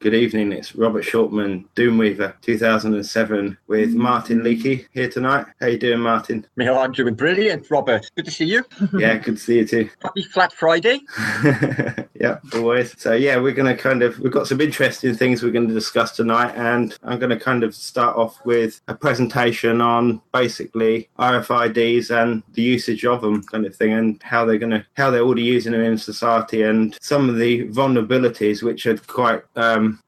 Good evening. It's Robert Shortman, Doomweaver 2007, with Martin Leakey here tonight. How you doing, Martin? I'm doing brilliant, Robert. Good to see you. Yeah, good to see you too. Happy Flat Friday. Yeah, always. So yeah, we're going to we've got some interesting things we're going to discuss tonight, and I'm going to start off with a presentation on basically RFIDs and the usage of them kind of thing, and how they're already using them in society, and some of the vulnerabilities which are quite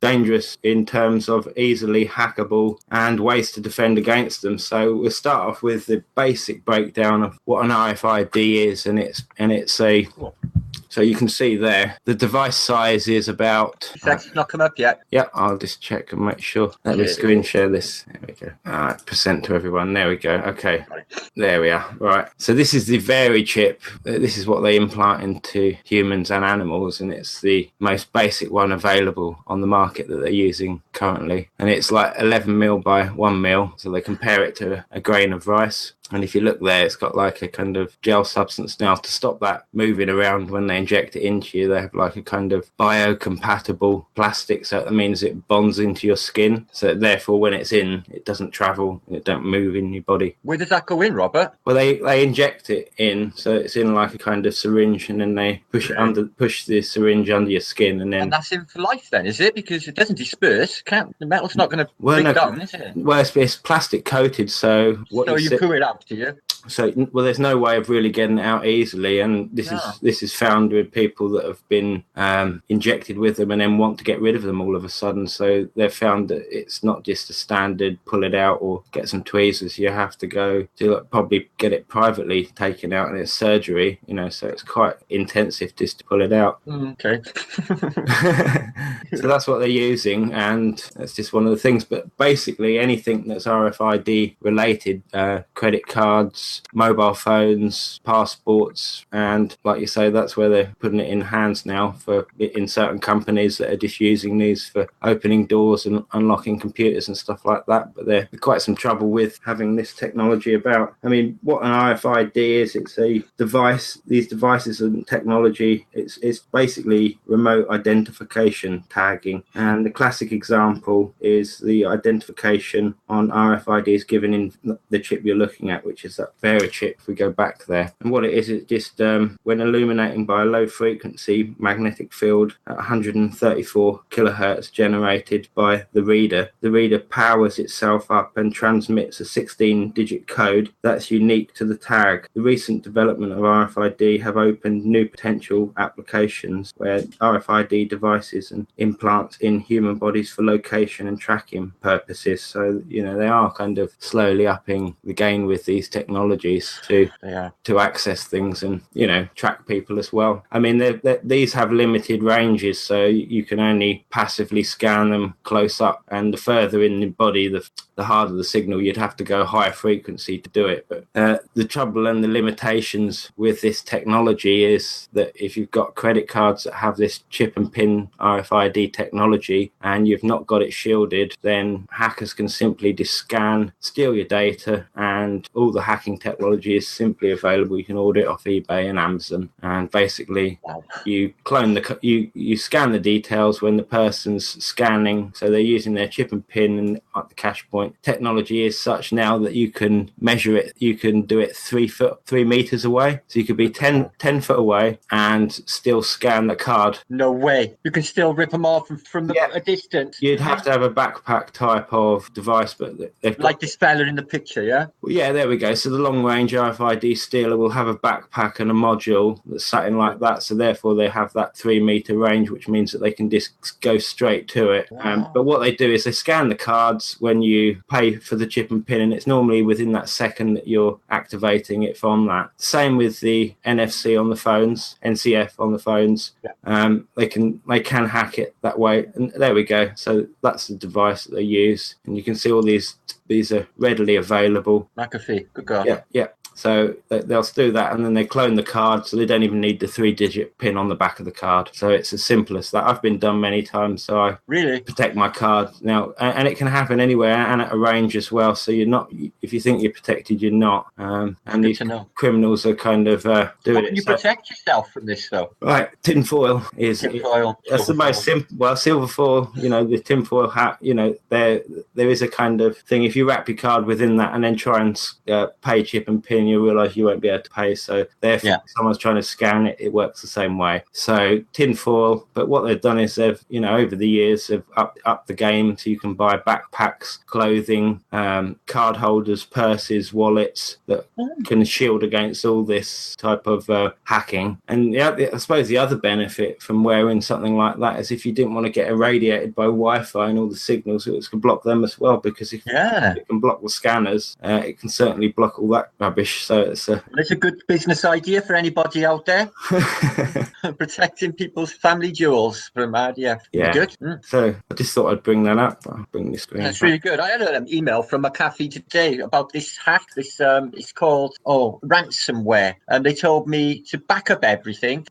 dangerous in terms of easily hackable and ways to defend against them. So we'll start off with the basic breakdown of what an RFID is, and it's a so you can see there, the device size is about... That's not come up yet. Yeah, I'll just check and make sure. Let me screen share this. There we go. All right, percent to everyone. There we go. Okay, there we are. Right. So this is the Vary chip. This is what they implant into humans and animals, and it's the most basic one available on the market that they're using currently. And it's like 11 mil by 1 mil, so they compare it to a grain of rice. And if you look there, it's got like a kind of gel substance now to stop that moving around when they inject it into you. They have like a kind of biocompatible plastic, so that means it bonds into your skin. So therefore, when it's in, it doesn't travel, it don't move in your body. Where does that go in, Robert? Well, they inject it in, so it's in like a kind of syringe, and then they push the syringe under your skin, and then. And that's in for life, then, is it? Because it doesn't disperse. The metal's not going to break down, is it? Well, it's plastic coated, so you pull it out. Do you? So, well, there's no way of really getting it out easily, and this is found with people that have been injected with them and then want to get rid of them all of a sudden. So they've found that it's not just a standard pull it out or get some tweezers. You have to go to probably get it privately taken out, and it's surgery, so it's quite intensive just to pull it out. Okay. So that's what they're using, and that's just one of the things. But basically anything that's RFID related, credit cards, mobile phones, passports, and like you say, that's where they're putting it in hands now in certain companies that are just using these for opening doors and unlocking computers and stuff like that. But there's quite some trouble with having this technology about. I mean, what an RFID is, it's a device. These devices and technology, it's basically remote identification tagging, and the classic example is the identification on RFIDs given in the chip you're looking at, which is that Vary chip. If we go back there, and what it is, it just when illuminating by a low frequency magnetic field at 134 kilohertz generated by the reader powers itself up and transmits a 16-digit code that's unique to the tag. The recent development of RFID have opened new potential applications where RFID devices and implants in human bodies for location and tracking purposes. So they are kind of slowly upping the game with these technologies to access things and track people as well. I mean, these have limited ranges, so you can only passively scan them close up, and the further in the body, the harder the signal. You'd have to go higher frequency to do it. But the trouble and the limitations with this technology is that if you've got credit cards that have this chip and pin RFID technology and you've not got it shielded, then hackers can simply just steal your data, and all the hacking technology is simply available. You can order it off eBay and Amazon, and basically you clone you scan the details when the person's scanning, so they're using their chip and pin and at the cache point. Technology is such now that you can measure it. You can do it 3 meters away, so you could be 10 foot away and still scan the card. No way. You can still rip them off from a distance. You'd have to have a backpack type of device, but they've got, like this fella in the picture, yeah? Well, yeah, there we go. So the long-range RFID stealer will have a backpack and a module that's sat in like that, so therefore they have that 3 meter range, which means that they can just go straight to it. But what they do is they scan the cards when you pay for the chip and pin, and it's normally within that second that you're activating it from that. Same with the NFC on the phones, NCF on the phones. They can hack it that way, and there we go. So that's the device that they use, and you can see all these are readily available. McAfee, good girl. Yeah. So they'll do that, and then they clone the card, so they don't even need the 3-digit pin on the back of the card. So it's as simple as that. I've been done many times, so I really protect my card now, and it can happen anywhere and at a range as well. So you're not, if you think you're protected, you're not. And these criminals are kind of doing it. How can you protect yourself from this, though? Right, tinfoil is that's the most simple. Well, silver foil, the tinfoil hat. There is a kind of thing. If you wrap your card within that and then try and pay chip and pin, you realise you won't be able to pay. So therefore, if someone's trying to scan it, it works the same way. So tinfoil. But what they've done is they've, over the years, have upped the game, so you can buy backpacks, clothing, card holders, purses, wallets that can shield against all this type of hacking. And I suppose the other benefit from wearing something like that is if you didn't want to get irradiated by Wi-Fi and all the signals, it can block them as well, because if it can block the scanners, it can certainly block all that rubbish. So it's a good business idea for anybody out there. Protecting people's family jewels from RDF. Yeah. Good. So I just thought I'd bring that up. I'll bring the screen. That's really good. I had an email from McAfee today about this hack. This it's called ransomware, and they told me to back up everything.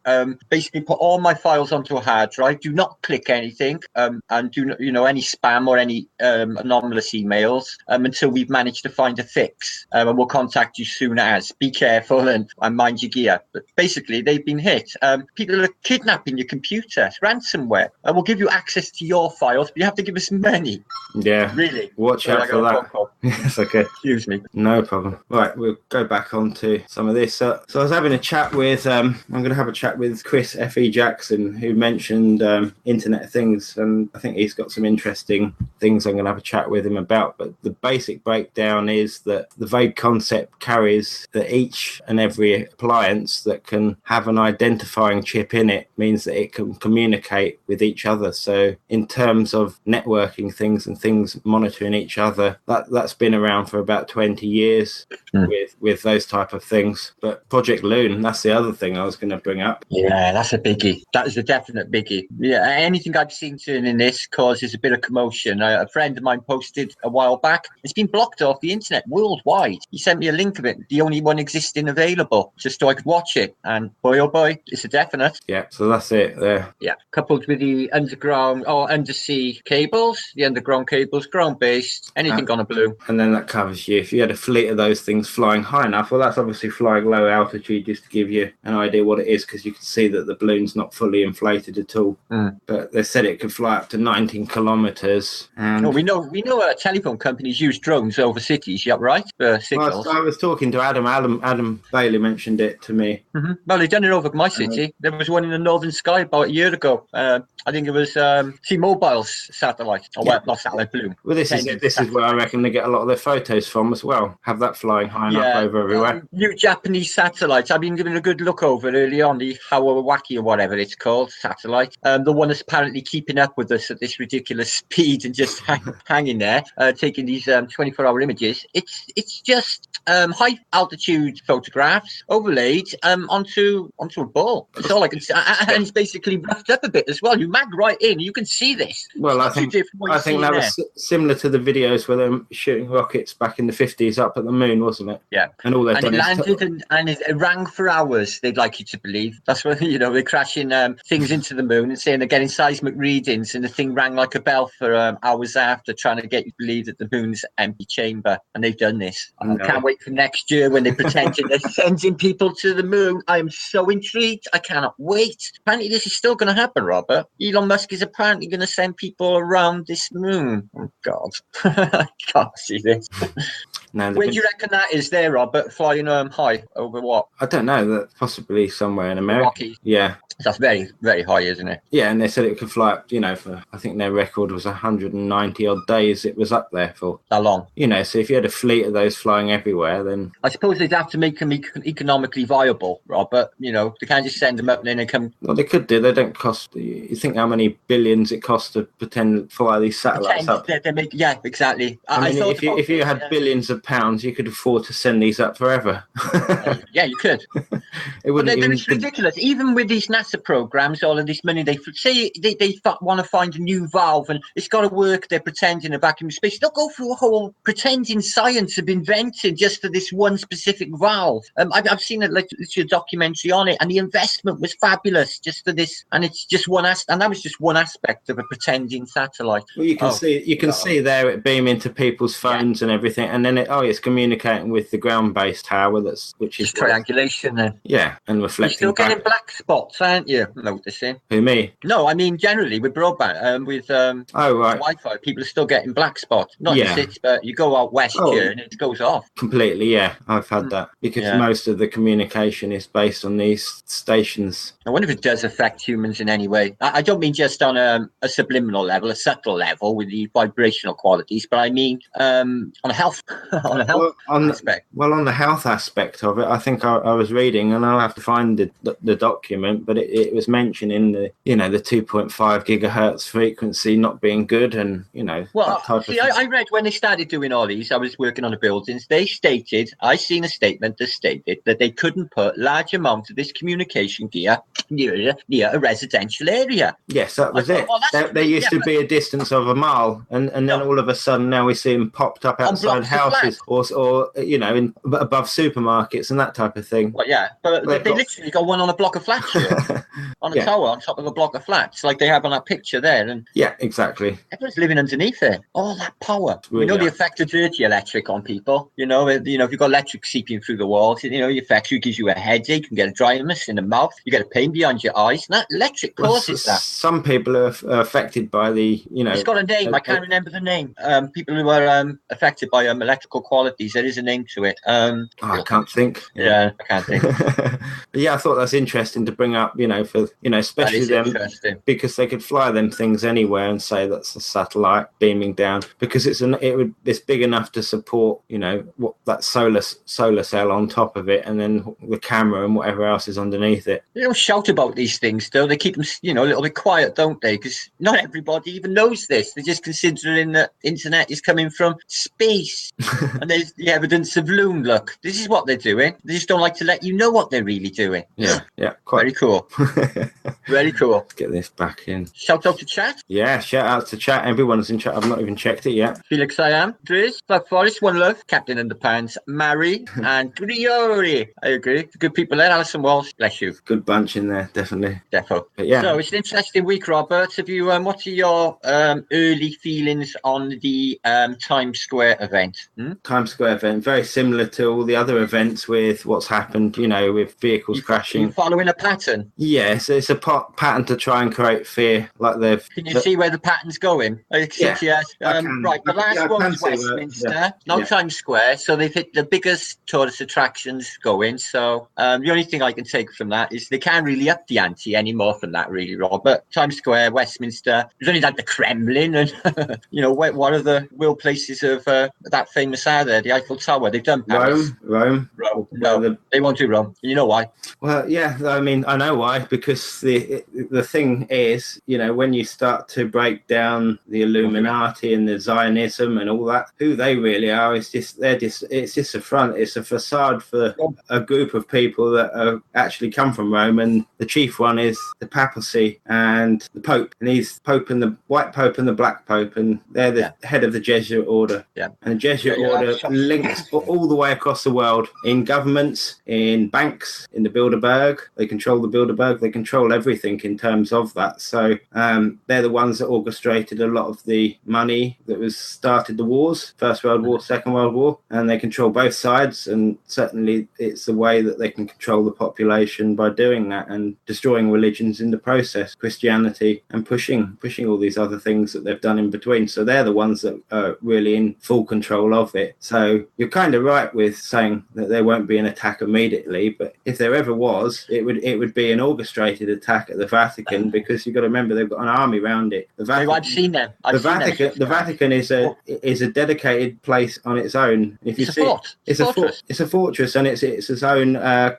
Basically, put all my files onto a hard drive. Do not click anything, and do not, any spam or any anomalous emails until we've managed to find a fix. And we'll contact you soon as. Be careful and mind your gear. But basically, they've been hit. People are kidnapping your computer. It's ransomware. And we'll give you access to your files, but you have to give us money. Yeah. Really? Watch out for that. Yes, okay. Excuse me. No problem. Right, we'll go back on to some of this. So I was having a chat with, I'm going to have a chat with Chris F.E. Jackson, who mentioned Internet of Things, and I think he's got some interesting things I'm going to have a chat with him about. But the basic breakdown is that the vague concept carries that each and every appliance that can have an identifying chip in it means that it can communicate with each other. So in terms of networking things and things monitoring each other, that's been around for about 20 years with those type of things. But Project Loon, that's the other thing I was going to bring up. Yeah, that's a biggie. That is a definite biggie. Yeah, anything I've seen in this causes a bit of commotion. A friend of mine posted a while back. It's been blocked off the internet worldwide. He sent me a link of it, the only one existing available, just so I could watch it. And boy, oh boy, it's a definite. Yeah, so that's it there. Yeah, coupled with the underground or undersea cables, the underground cables, ground-based, anything on a balloon. And then that covers you. If you had a fleet of those things flying high enough, well, that's obviously flying low altitude, just to give you an idea what it is, because you can see that the balloon's not fully inflated at all. But they said it could fly up to 19 kilometres. And we know telephone companies use drones over cities, yeah, right? For signals. Well, I was talking to Adam Bailey mentioned it to me. Well, they've done it over my city. There was one in the northern sky about a year ago. I think it was T-Mobile's satellite, not satellite, balloon. Well, this is where I reckon they get a lot of their photos from as well. Have that flying high enough over everywhere. New Japanese satellites. I've been giving a good look over early on, the Hawawaki or whatever it's called, satellite. The one that's apparently keeping up with us at this ridiculous speed and just hanging there, taking these 24-hour images. It's just high altitude photographs overlaid onto a ball. That's all I can say. And it's basically roughed up a bit as well. You mag right in, you can see this. Well, I think that was similar to the videos where they're shooting rockets back in the 50s up at the moon, wasn't it? Yeah. And all they've done it landed and it rang for hours, they'd like you to believe. That's what, they're crashing things into the moon and saying they're getting seismic readings, and the thing rang like a bell for hours after, trying to get you to believe that the moon's an empty chamber. And they've done this. I can't wait for next year when they pretend they're sending people to the moon. I am so intrigued. I cannot wait. Apparently this is still going to happen, Robert. Elon Musk is apparently going to send people around this moon. Oh, God. I can't see this. Where do you reckon that is there, Robert? Flying high over what? I don't know. That possibly somewhere in America. Rockies. Yeah. That's very, very high, isn't it? Yeah, and they said it could fly up, for, I think their record was 190 odd days it was up there for. How long? So if you had a fleet of those flying everywhere, then... I suppose they'd have to make them economically viable, Robert. They can't just send them up and then they come... Well, they could do. They don't cost... You think how many billions it costs to pretend to fly these satellites up? Yeah, exactly. I mean, if you had billions of pounds, you could afford to send these up forever. Yeah, you could. It's ridiculous. Even with these national NASA programs, all of this money, they say they want to find a new valve and it's got to work. They're pretending a vacuum of space. They'll go through a whole pretending science of inventing just for this one specific valve. I've seen a documentary on it, and the investment was fabulous just for this. And it's just and that was just one aspect of a pretending satellite. Well, you can see there it beaming to people's phones and everything, and then it's communicating with the ground-based tower which is triangulation then. Yeah, and reflecting. You're still getting black spots, aren't you? Noticing? Who, me? No, I mean generally with broadband, with Wi-Fi, people are still getting black spots. Not in the city, but you go out west here and it goes off completely. Yeah, I've had that because most of the communication is based on these stations. I wonder if it does affect humans in any way. I don't mean just on a subliminal level, a subtle level with the vibrational qualities, but I mean on a health aspect. Well, on the health aspect of it, I think I was reading, and I'll have to find the document, but it was mentioning the 2.5 gigahertz frequency not being good, and I read when they started doing all these, I was working on the buildings. I seen a statement that stated that they couldn't put large amounts of this communication gear near a residential area. Yes, that was it. There used to be a distance of a mile, and then all of a sudden now we see them popped up outside houses or above supermarkets and that type of thing. Well, yeah, but they literally got one on a block of flats here, on a tower on top of a block of flats, like they have on that picture there. And yeah, exactly. Everyone's living underneath it. All that power. We know the effect of dirty electric on people. If you've got electric seeping through the walls, it affects you, gives you a headache, you can get a dryness in the mouth, you get a pain behind your eyes. And that electric causes that. Some people are affected by It's got a name. I can't remember the name. People who are affected by electrical qualities. There is a name to it. I can't think. Yeah, I can't think. But yeah, I thought that's interesting to bring up. Especially them, because they could fly them things anywhere and say that's a satellite beaming down, because it's big enough to support what that solar cell on top of it, and then the camera and whatever else is underneath it. They don't shout about these things though. They keep them a little bit quiet, don't they? Because not everybody even knows this. They're just considering that internet is coming from space and there's the evidence of loon. Look, this is what they're doing. They just don't like to let you know what they're really doing. Yeah, very cool. Very cool. Let's get this back in. Shout out to chat. Yeah, shout out to chat. Everyone's in chat. I've not even checked it yet. Felix, I am. Driz, Black Forest, One Love, Captain Underpants, Mary, and Griori. I agree. Good people there. Alison Walsh, bless you. Good bunch in there, definitely. Defo. But yeah. So it's an interesting week, Robert. Have you? What are your early feelings on the Times Square event? Times Square event, very similar to all the other events with what's happened, with vehicles crashing. You following a pattern? Yes, it's a pattern to try and create fear, like they've. Can you see where the patt's going? Right, the last one was Westminster, Times Square. So they've hit the biggest tourist attractions going. So the only thing I can take from that is they can't really up the ante anymore from that, really, Robert. Times Square, Westminster. There's only like the Kremlin, and what are the real places of that famous are there? The Eiffel Tower. They've done Paris. Rome. No, they won't do Rome. You know why? Well, yeah. I mean, I know why, because the thing is, when you start to break down the Illuminati and the Zionism and all that, who they really are is it's just a front. It's a facade for a group of people that actually come from Rome, and the chief one is the papacy and the Pope, and he's Pope and the White Pope and the Black Pope, and they're the head of the Jesuit order. Yeah. And the Jesuit order links all the way across the world, in governments, in banks, in the Bilderberg. They control the Bilderberg. They control everything in terms of that. So they're the ones that orchestrated a lot of the money that started the wars, First World War, Second World War, and they control both sides. And certainly it's the way that they can control the population by doing that and destroying religions in the process, Christianity, and pushing all these other things that they've done in between. So they're the ones that are really in full control of it. So you're kind of right with saying that there won't be an attack immediately, but if there ever was, it would be an orchestrated attack at the Vatican, because you've got to remember they've got an army around it. The Vatican, I've seen them. The Vatican is a dedicated place on its own. If you it's a fortress, and it's its own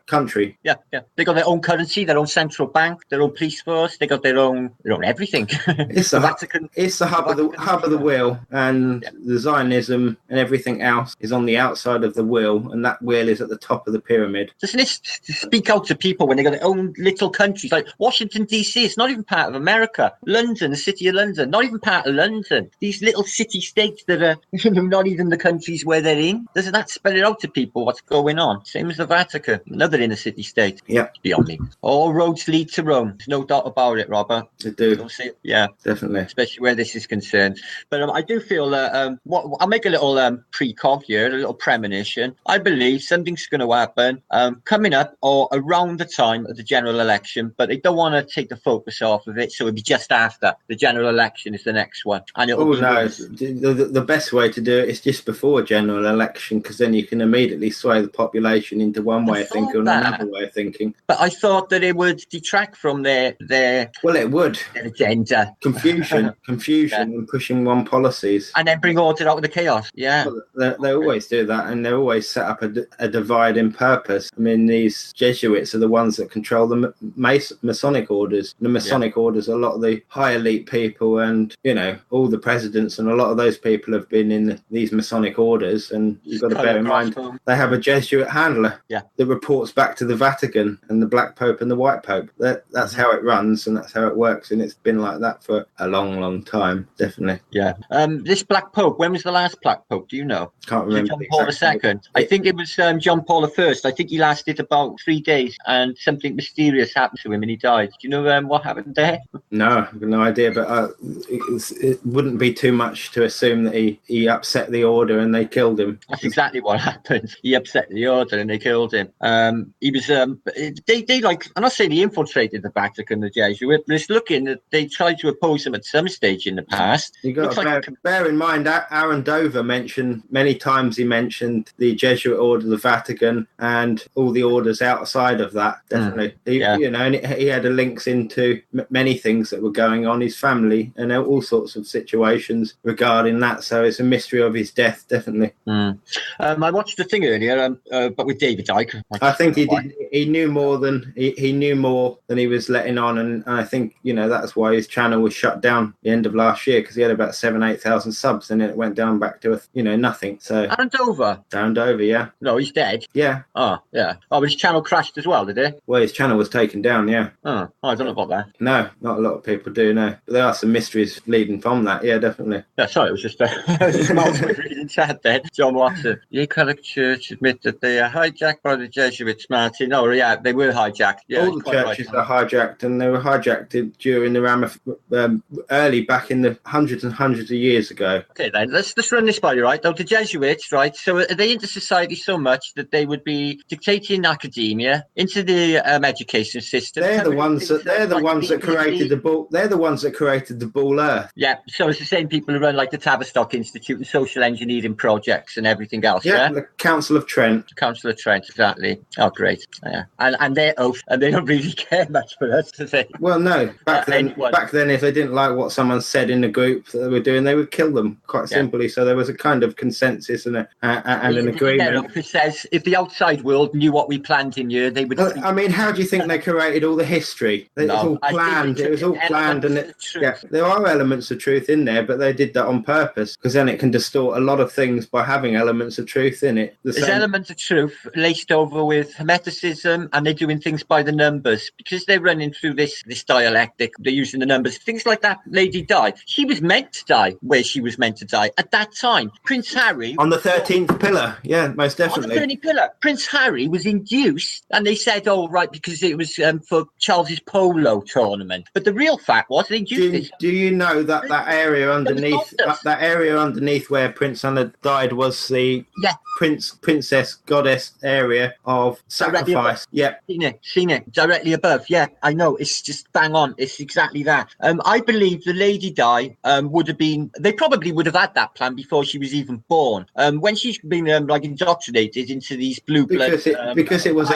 country. Yeah. They got their own currency, their own central bank, their own police force. They got their own everything. It's the Vatican. It's the hub of the wheel, and the Zionism and everything else is on the outside of the wheel, and that wheel is at the top of the pyramid. Doesn't it speak out to people when they got their own little country countries. Like Washington, D.C., it's not even part of America. London, the city of London, not even part of London. These little city-states that are not even the countries where they're in. Doesn't that spell it out to people what's going on? Same as the Vatican, another inner city-state. Yeah. Beyond me. All roads lead to Rome. There's no doubt about it, Robert. They do. Yeah. Definitely. Especially where this is concerned. But I do feel I'll make a little precog here, a little premonition. I believe something's going to happen coming up or around the time of the general election, but they don't want to take the focus off of it, so it'll be just after the general election is the next one. And the best way to do it is just before general election, because then you can immediately sway the population into one way of thinking and another way of thinking. But I thought that it would detract from their well, it would their agenda. Confusion, and pushing one policies, and then bring order out of the chaos. Yeah, well, they always do that, and they always set up a divide in purpose. I mean, these Jesuits are the ones that control the Masonic orders. The Masonic orders, a lot of the high elite people, and all the presidents, and a lot of those people have been in these Masonic orders. And you've got to bear in mind they have a Jesuit handler that reports back to the Vatican and the Black Pope and the White Pope. That's how it runs, and that's how it works, and it's been like that for a long, long time. Definitely. Yeah. This Black Pope, when was the last Black Pope? Do you know? Can't remember. John Paul II. I think it was John Paul I. I think he lasted about 3 days, and something mysterious happened to him, and he died. Do you know what happened there? No, I've got no idea. But it wouldn't be too much to assume that he upset the order and they killed him. That's exactly what happened. He upset the order and they killed him. He was they like, I'm not saying he infiltrated the Vatican, the Jesuit, but it's looking that they tried to oppose him at some stage in the past. You got to bear in mind that Aaron Dover mentioned many times. He mentioned the Jesuit order, the Vatican, and all the orders outside of that. Definitely, and he had links into many things that were going on, his family, and all sorts of situations regarding that. So it's a mystery of his death, definitely. I watched the thing earlier, but with David Icke. I think he did. He knew more than he was letting on, and I think that's why his channel was shut down the end of last year, because he had about 7,000-8,000 subs, and then it went down back to nothing. So Aaron Dover, yeah. No, he's dead. Yeah. Oh, yeah. Oh, but his channel crashed as well, did it? Well, his channel was taken down. Yeah. Oh, I don't know about that. No, not a lot of people do. No, but there are some mysteries leading from that. Yeah, definitely. Yeah, sorry, it was just reading chat there. John Watson. The Catholic Church admit that they are hijacked by the Jesuits, Martin. Oh, yeah, they were hijacked. Yeah, all the churches are hijacked, and they were hijacked during the early back in the hundreds and hundreds of years ago. Okay, then let's run this by you, right? Though the Jesuits, right? So are they into society so much that they would be dictating academia into the education system? They're the ones that created the ball. They're the ones that created the ball Earth. Yeah. So it's the same people who run like the Tavistock Institute and social engineering projects and everything else. Yeah. The Council of Trent. Council of Trent, exactly. Oh, great. Yeah. And they're oath, and they don't really care much for us, do they? Well, no. Back then, if they didn't like what someone said in the group that they were doing, they would kill them quite simply. So there was a kind of consensus and an agreement. It says if the outside world knew what we planned in here, they would. I mean, how do you think they created all the history? It was all planned. It was all planned, and there are elements of truth in there, but they did that on purpose, because then it can distort a lot of things by having elements of truth in it. There's elements of truth laced over with hermeticism, and they're doing things by the numbers because they're running through this dialectic. They're using the numbers. Things like that lady died. She was meant to die where she was meant to die at that time. Prince Harry on the 13th pillar. Yeah, most definitely. On the 13th pillar. Prince Harry was induced, and they said, "Oh, right, because it was for Charles's polo tournament." But the real fact was they induced. Do you know that area underneath where Prince Anna died was the princess goddess area of sacrifice? Yeah, seen it directly above. Yeah, I know. It's just bang on. It's exactly that. I believe the Lady Di would have been. They probably would have had that plan before she was even born. When she's been indoctrinated into these blue blood. Because it was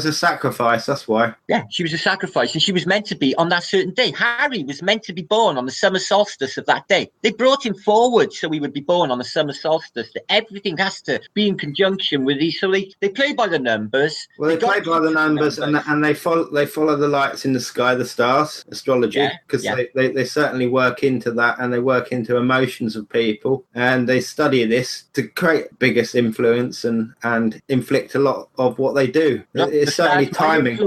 a sacrifice. That's why. Yeah, she was a sacrifice, and she was meant to be on that certain day. Harry was meant to be born on the summer solstice of that day. They brought him forward so he would be born on the summer solstice. Everything has to be in conjunction with these. So they play by the numbers. Well, they play by the numbers, and they follow the lights in the sky, the stars, astrology, because they certainly work into that, and they work into emotions of people, and they study this to create biggest influence and inflict a lot of what they do. It's certainly timing.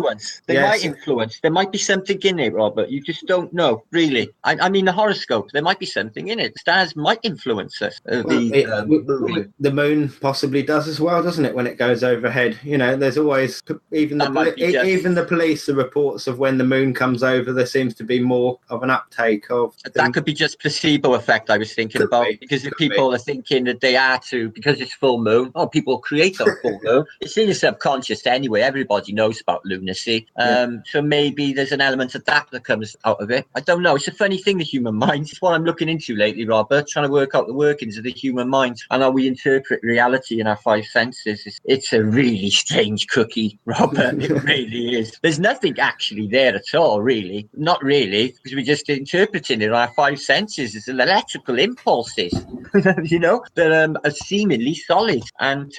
They might influence. There might be something in it, Robert. You just don't know, really. I mean, the horoscope. There might be something in it. The stars might influence us. The moon possibly does as well, doesn't it? When it goes overhead, there's always even the police. The reports of when the moon comes over, there seems to be more of an uptake of. That could be just placebo effect. I was thinking about because if people are thinking that they are to because it's full moon. Oh, people create on full moon. It's in your subconscious anyway. Everybody knows about lunacy. So maybe there's an element of that comes out of it. I don't know. It's a funny thing, the human mind. It's what I'm looking into lately, Robert, trying to work out the workings of the human mind and how we interpret reality in our five senses. It's a really strange cookie, Robert. It really is. There's nothing actually there at all, really. Not really, because we're just interpreting it in our five senses. It's electrical impulses, that are seemingly solid and,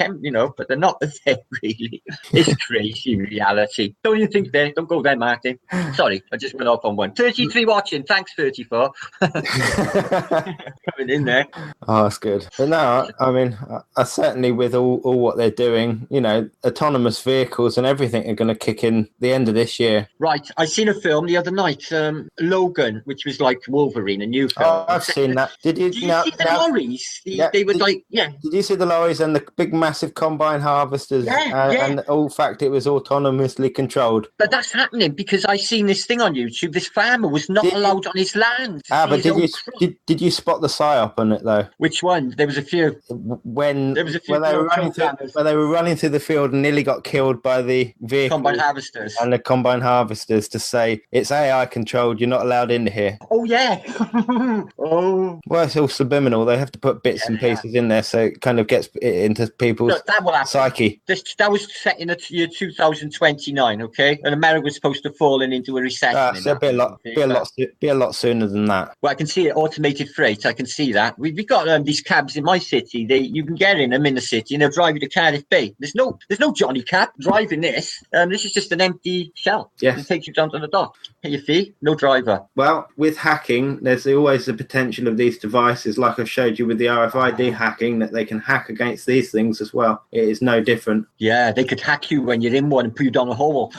but they're not there, really. It's crazy reality. Don't you think there? Don't go there, Martin. Sorry, I just went off on one. 33 watching. Thanks, 34. Coming in there. Oh, that's good. But no, I mean, I certainly with all what they're doing, autonomous vehicles and everything are going to kick in the end of this year. Right. I seen a film the other night, Logan, which was like Wolverine, a new film. Oh, I've seen that. Did you see the lorries? They were Did you see the lorries and the big, massive combine harvesters? And all fact, it was autonomously controlled. But that's happening because I seen this thing on YouTube. This farmer was not allowed on his land. But did you spot the psyop on it though? Which one? There was a few. When they were running through the field and nearly got killed by the vehicle combine harvesters and the combine harvesters to say it's AI controlled. You're not allowed in here. Oh yeah. Well, it's all subliminal. They have to put bits and pieces in there, so it kind of gets it into people's psyche. That was set in the year 2029, okay? And America was supposed to fall into a recession. So be a lot sooner than that. Well, I can see it. Automated freight. I can see that. We've got these cabs in my city. You can get in them in the city, and they'll drive you to Cardiff Bay. There's no Johnny Cab driving this. This is just an empty shell. Yes. It takes you down to the dock. Pay your fee. No driver. Well, with hacking, there's always the potential of these devices, like I showed you with the RFID hacking, that they can hack against these things as well. It is no different. Yeah, they could hack you when you're in one and put you down a hole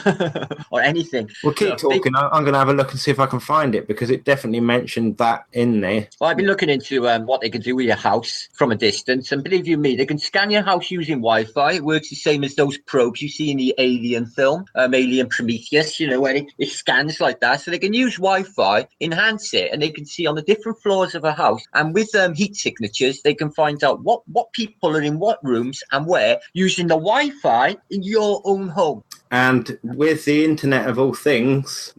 or anything. Well, keep talking. I'm going to have a look and see if I can find it because it definitely mentioned that in there. Well, I've been looking into what they can do with your house from a distance, and believe you me, they can scan your house using Wi-Fi. It works the same as those probes you see in the Alien film, Alien Prometheus, where it scans like that. So they can use Wi-Fi, enhance it, and they can see on the different floors of a house, and with heat signatures, they can find out what people are in what rooms and where using the Wi-Fi in your own home. And with the Internet of Things,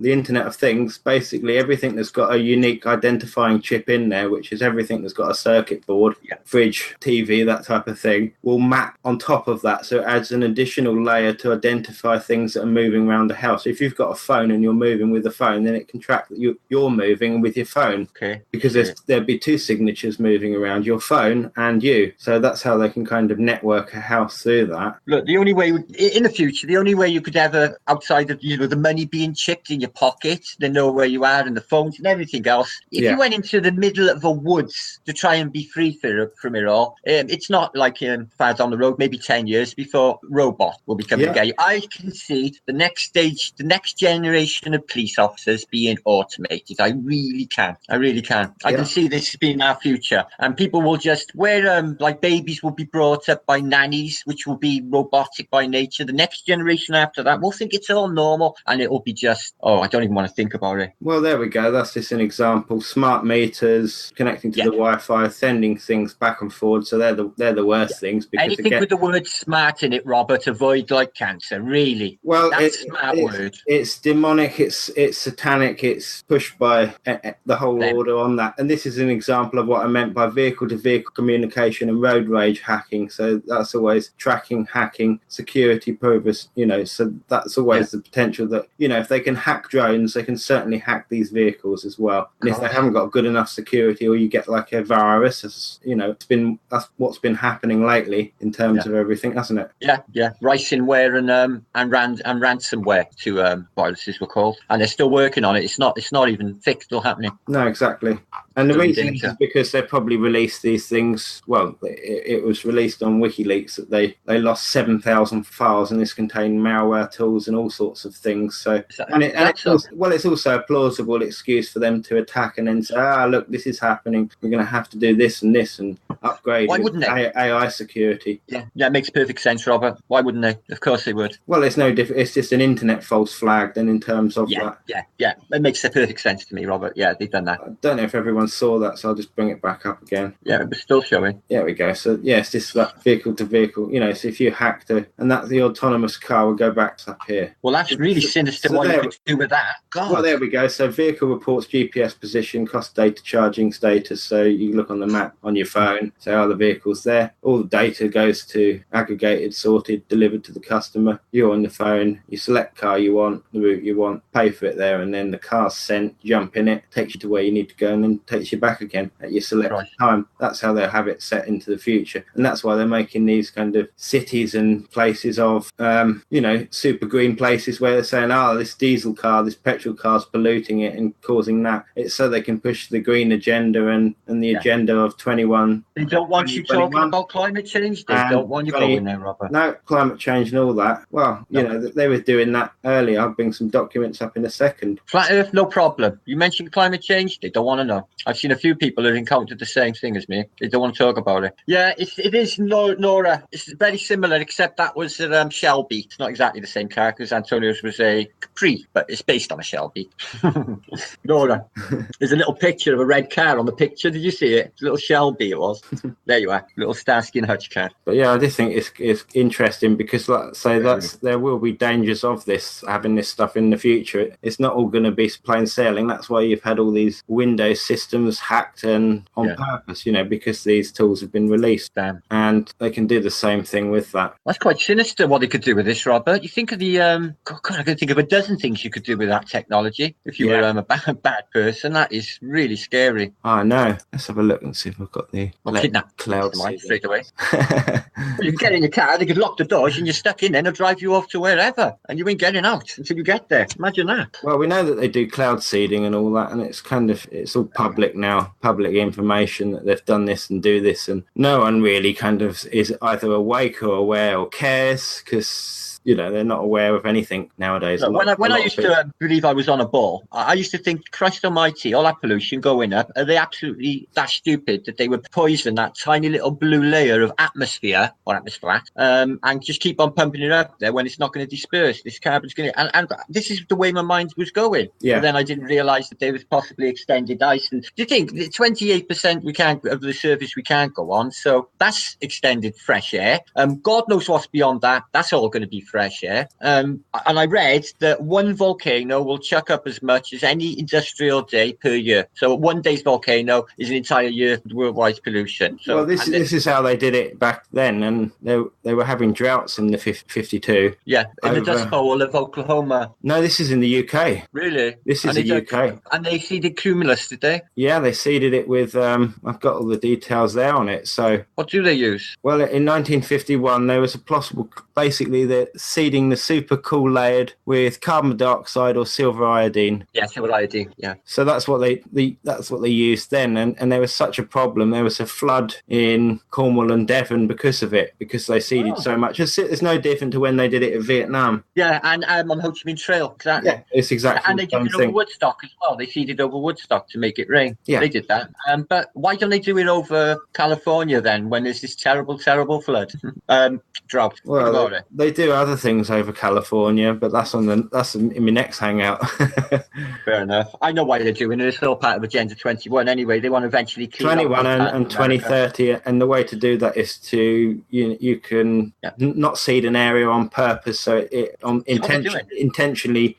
basically everything that's got a unique identifying chip in there, which is everything that's got a circuit board, fridge, TV, that type of thing, will map on top of that. So it adds an additional layer to identify things that are moving around the house. If you've got a phone and you're moving with the phone, then it can track that you're moving with your phone. Okay. Because there'd be two signatures moving around, your phone and you. So that's how they can kind of network a house through that. Look, the only way in the future, the only way you could ever, outside of the money being chipped in your pocket, they know where you are and the phones and everything else. If you went into the middle of a woods to try and be free from it all, it's not like far down the road, maybe 10 years before robot will be coming to get you. I can see the next stage, the next generation of police officers being automated. I really can. I can see this being our future, and people will just like babies will be brought up by nannies, which will be robotic by nature. The next generation after that will think it's all normal, and it will be just, I don't even want to think about it. Well, there we go. That's just an example. Smart meters connecting to the Wi-Fi, sending things back and forward. So they're the worst things. Because anything with the word smart in it, Robert, avoid like cancer. Really. Well, that's a smart word. It's demonic. It's satanic. It's pushed by the whole order on that. And this is an example of what I meant by vehicle-to-vehicle communication and road rage hacking. So that's always tracking, hacking, security purpose. So that's always the potential that if they can hack drones, they can certainly hack these vehicles as well. And if they haven't got good enough security, or you get like a virus, that's what's been happening lately in terms of everything, hasn't it? Yeah. Ransomware and ransomware to viruses were called, and they're still working on it. It's not even fixed or happening. No, exactly. And the Don't need reason is because they probably released these things. Well, it was released on WikiLeaks that they lost 7,000 files, and this contained malware tools and all sorts of things. So, it's also a plausible excuse for them to attack and then say, look, this is happening. We're going to have to do this and upgrade. Why wouldn't they? AI security. Yeah, it makes perfect sense, Robert. Why wouldn't they? Of course they would. Well, it's no different. It's just an internet false flag then in terms of that. Yeah. It makes perfect sense to me, Robert. Yeah, they've done that. I don't know if everyone saw that, so I'll just bring it back up again. Yeah, it was still showing. There we go. So, it's just that vehicle to vehicle. So if you hacked and that the autonomous car will go back up here. Well, that's really sinister what you could do with that. God. Well, there we go. So vehicle reports GPS position, cost data, charging status. So you look on the map on your phone, say, the vehicle's there. All the data goes to aggregated, sorted, delivered to the customer. You're on the phone, you select car you want, the route you want, pay for it there, and then the car's sent, jump in it, takes you to where you need to go, and then takes you back again at your selected time. That's how they'll have it set into the future. And that's why they're making these kind of cities and places of, super green places where they're saying, this diesel car, this petrol car's polluting it and causing that. It's so they can push the green agenda and the agenda of 21. They don't want you talking about climate change. They don't want you going there, Robert. No, climate change and all that. Well, they were doing that earlier. I'll bring some documents up in a second. Flat Earth, no problem. You mentioned climate change. They don't want to know. I've seen a few people who've encountered the same thing as me. They don't want to talk about it. Yeah, it is Nora. It's very similar, except that was a Shelby. It's not exactly the same car because Antonio's was a Capri, but it's based on a Shelby. Nora, there's a little picture of a red car on the picture. Did you see it? It's a little Shelby it was. There you are, little Starsky and Hutch car. But yeah, I do think it's interesting because, like say, there will be dangers of this, having this stuff in the future. It's not all going to be plain sailing. That's why you've had all these Windows systems hacked and on purpose, because these tools have been released. Damn. And they can do the same thing with that. That's quite sinister what they could do with this, Robert. You think of the I can think of a dozen things you could do with that technology if you were a bad person. That is really scary. I know. Let's have a look and see if we've got the cloud straight away. You can get in your car, they could lock the doors and you're stuck in there and they'll drive you off to wherever and you ain't getting out until you get there. Imagine that. Well, we know that they do cloud seeding and all that, and it's all public now, public information that they've done this and do this, and no one really kind of is either awake or aware or cares because they're not aware of anything nowadays. Look, when I used to believe I was on a ball, I used to think, Christ almighty, all that pollution going up, are they absolutely that stupid that they would poison that tiny little blue layer of atmosphere and just keep on pumping it up there when it's not going to disperse? This carbon's going to... And this is the way my mind was going. Yeah. And then I didn't realise that there was possibly extended ice. And do you think 28% of the surface we can't go on? So that's extended fresh air. God knows what's beyond that. That's all going to be fresh air. And I read that one volcano will chuck up as much as any industrial day per year. So one day's volcano is an entire year of worldwide pollution. So, well, this is how they did it back then, and they were having droughts in the 52. Yeah, in the Dust Bowl of Oklahoma. No, this is in the UK. Really? This is the UK. And they seeded cumulus, did they? Yeah, they seeded it with, I've got all the details there on it. So what do they use? Well, in 1951, there was a possible, basically, the seeding the super cool layered with carbon dioxide or silver iodine. Yeah, silver iodine. Yeah. So that's what they used then, and there was such a problem. There was a flood in Cornwall and Devon because of it, because they seeded so much. It's no different to when they did it in Vietnam. Yeah, and on Ho Chi Minh Trail, exactly. Yeah, it's exactly. And they did it over Woodstock as well. They seeded over Woodstock to make it rain. Yeah, they did that. But why don't they do it over California then, when there's this terrible, terrible flood, drought? Well, they do other things over California, but that's in my next hangout. Fair enough. I know why they're doing it. It's all part of Agenda 21 anyway. They want to eventually clean 21 and 2030, and the way to do that is to you can not seed an area on purpose, so it intentionally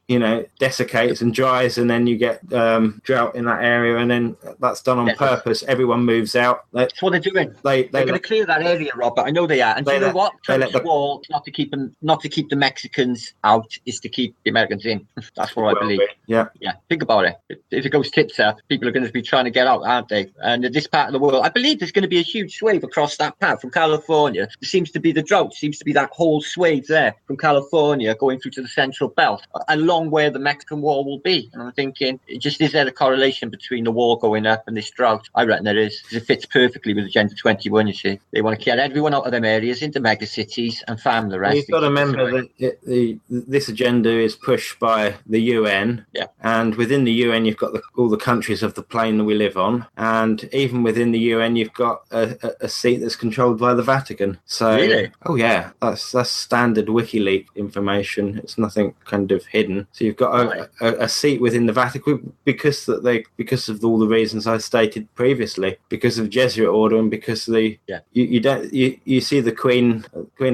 desiccates and dries, and then you get drought in that area, and then that's done on purpose. Everyone moves out. That's what they're doing. They're going to clear that area, Robert. I know they are. And do you know what? Trump's wall, not to keep the Mexicans out is to keep the Americans in. That's what I believe. Yeah. Think about it. If it goes tits up, people are going to be trying to get out, aren't they? And in this part of the world, I believe there's going to be a huge swathe across that path from California. There seems to be the drought, seems to be that whole swathe there from California going through to the central belt, along where the Mexican wall will be. And I'm thinking, is there a correlation between the wall going up and this drought? I reckon there is, because it fits perfectly with Agenda 21, you see. They want to get everyone out of them areas into mega cities and farm the rest. Well, you've got to remember that this agenda is pushed by the UN, and within the UN you've got all the countries of the plane that we live on, and even within the UN you've got a seat that's controlled by the Vatican. So, really? Oh yeah, that's standard WikiLeaks information. It's nothing kind of hidden. So you've got a seat within the Vatican because of all the reasons I stated previously, because of Jesuit order and because you see the Queen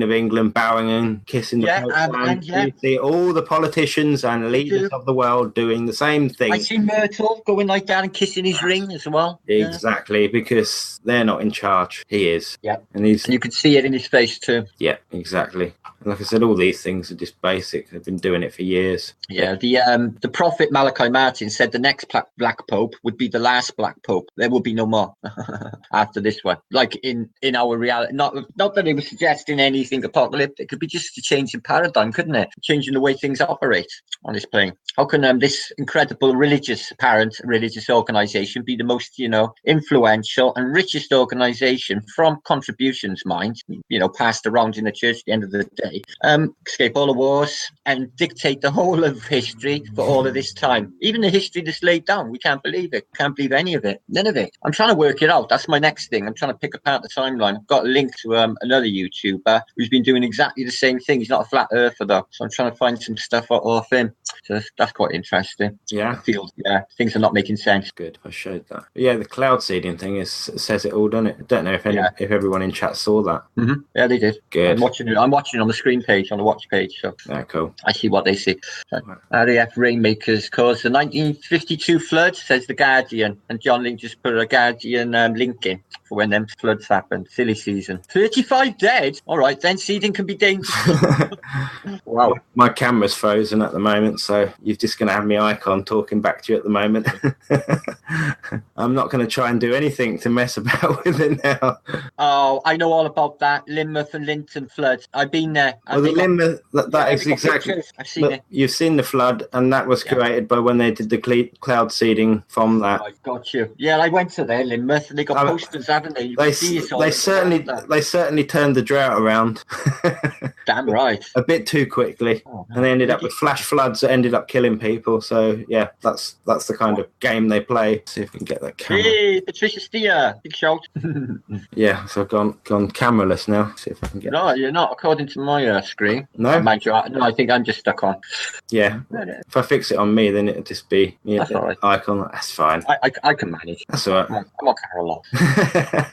of England bowing and kissing the Pope's hand. You see all the politicians and leaders of the world doing the same thing. I see Myrtle going like that and kissing his ring as well. Exactly, because they're not in charge. He is. Yeah. And you could see it in his face too. Yeah, exactly. Like I said, all these things are just basic. They've been doing it for years. Yeah, the prophet Malachi Martin said the next black pope would be the last black pope. There will be no more after this one. Like in our reality, not that he was suggesting anything apocalyptic. It could be just a change in paradigm, couldn't it? Changing the way things operate on this plane. How can this incredible religious organization be the most, influential and richest organization from contributions, mind, passed around in the church at the end of the day, escape all the wars and dictate the whole of history for all of this time? Even the history that's laid down, we can't believe it. Can't believe any of it. None of it. I'm trying to work it out. That's my next thing. I'm trying to pick apart the timeline. I've got a link to another YouTuber who's been doing exactly the same thing. He's not a flat earther though, so I'm trying to find some stuff off him. So that's quite interesting. Yeah. I feel things are not making sense. Good. I showed that. But yeah, the cloud seeding thing says it all, doesn't it? I don't know if everyone in chat saw that. Mm-hmm. Yeah, they did. Good. I'm watching it on the screen page, on the watch page. So cool. I see what they see. RAF rainmakers caused the 1952 flood, says the Guardian, and John Link just put a Guardian link in for when them floods happened. Silly season. 35 dead. All right, then seeding can be dangerous. Wow. My camera's frozen at the moment, so you're just going to have my icon talking back to you at the moment. I'm not going to try and do anything to mess about with it now. Oh, I know all about that. Lynmouth and Linton floods. I've been there. Well, the Lynmouth, that is exactly. I've seen it. You've seen the flood, and that was created by when they did the cloud seeding from that. I got you. Yeah, I went to there, Lynmouth, and they got posters, haven't they? They certainly turned the drought around. Damn right. A bit too quickly, and they ended up with flash floods that ended up killing people. So yeah, that's the kind of game they play. Let's see if we can get that camera. Hey, Patricia Steer, big shout. Yeah, so I've gone cameraless now. Let's see if I can get. No, you're not, according to my screen. No, no, I think I'm just stuck on. Yeah, if I fix it on me, then it'll just be that's all right. icon. That's fine. I can manage. That's all right. I'm on camera.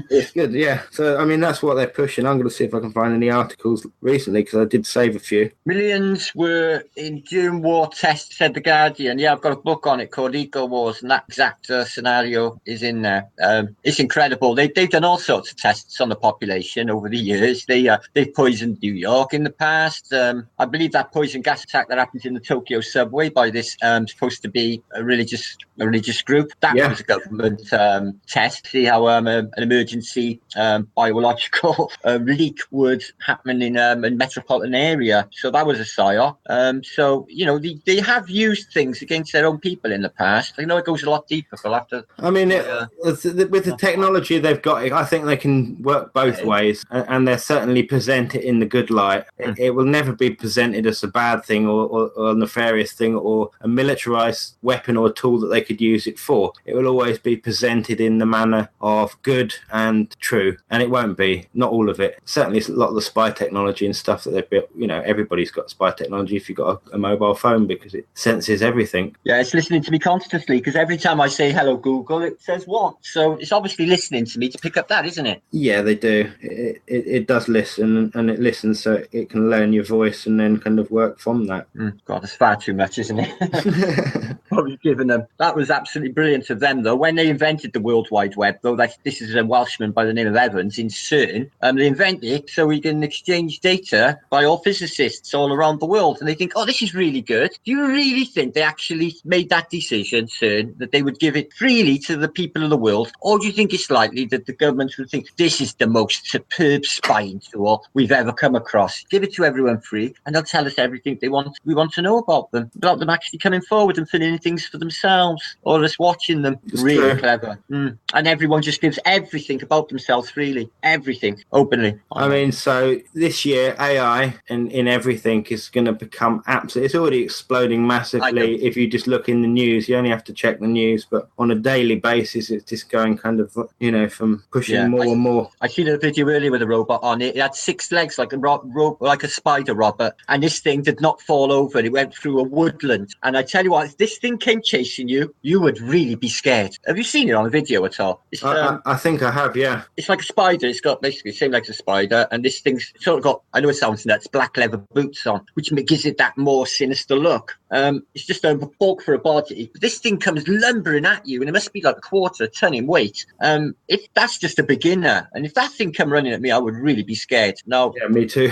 It's good, yeah. So I mean, that's what they're pushing. I'm going to see if I can find any articles recently because I did save a few. Millions were in June war test, said the Guardian. Yeah, I've got a book on it called Eco Wars, and that exact scenario is in there. It's incredible. They've done all sorts of tests on the population over the years. They've poisoned New York in the past. I believe that poison gas attack that happened in the Tokyo subway by this supposed to be a religious group. That was a government test. See how an emergency biological leak would happen in a metropolitan area. So that was a psyop. So they have used things against their own people in the past. I know it goes a lot deeper. We'll have to. I mean, with the technology they've got, I think they can work both ways, and they'll certainly present it in the good light. It will never be presented as a bad thing or a nefarious thing or a militarized weapon or tool that they could use it for. It will always be presented in the manner of good and true, and it won't be, not all of it. Certainly a lot of the spy technology and stuff that they've built, everybody's got spy technology if you've got a mobile phone because it senses everything. Yeah, it's listening to me constantly because every time I say hello Google, it says what? So it's obviously listening to me to pick up that, isn't it? Yeah, they do. It does listen, and it listens so it can learn your voice and then kind of work from that. God, that's far too much, isn't it? Probably given them. That was absolutely brilliant of them, though. When they invented the World Wide Web, though, this is a Welshman by the name of Evans in CERN. They invented it so he can exchange data by all physicists all around the world. And they think, oh, this is really good. Do you really think they actually made that decision, CERN, that they would give it freely to the people of the world? Or do you think it's likely that the government would think, this is the most superb spying tool we've ever come across? Give it to everyone free, and they'll tell us everything we want to know about them, without them actually coming forward and filling in things for themselves, or us watching them. It's really true. Clever. And everyone just gives everything about themselves freely, everything, openly. I mean, so this year, AI in everything is going to become absolute. It's already exploding massively. If you just look in the news, you only have to check the news, but on a daily basis, it's just going kind of, from pushing more and more. I seen a video earlier with a robot on it. It had 6 legs, like a spider robot, and this thing did not fall over. It went through a woodland. And I tell you what, if this thing came chasing you, you would really be scared. Have you seen it on a video at all? I think I have, yeah. It's like a spider. It's got basically the same legs as a spider, and this thing's sort of got, I know it sounds nuts, black leather boots on, which gives it that more sinister look. It's just a bulk for a body. But this thing comes lumbering at you, and it must be like a quarter a ton in weight. If that's just a beginner, and if that thing come running at me, I would really be scared. No. Yeah, me too.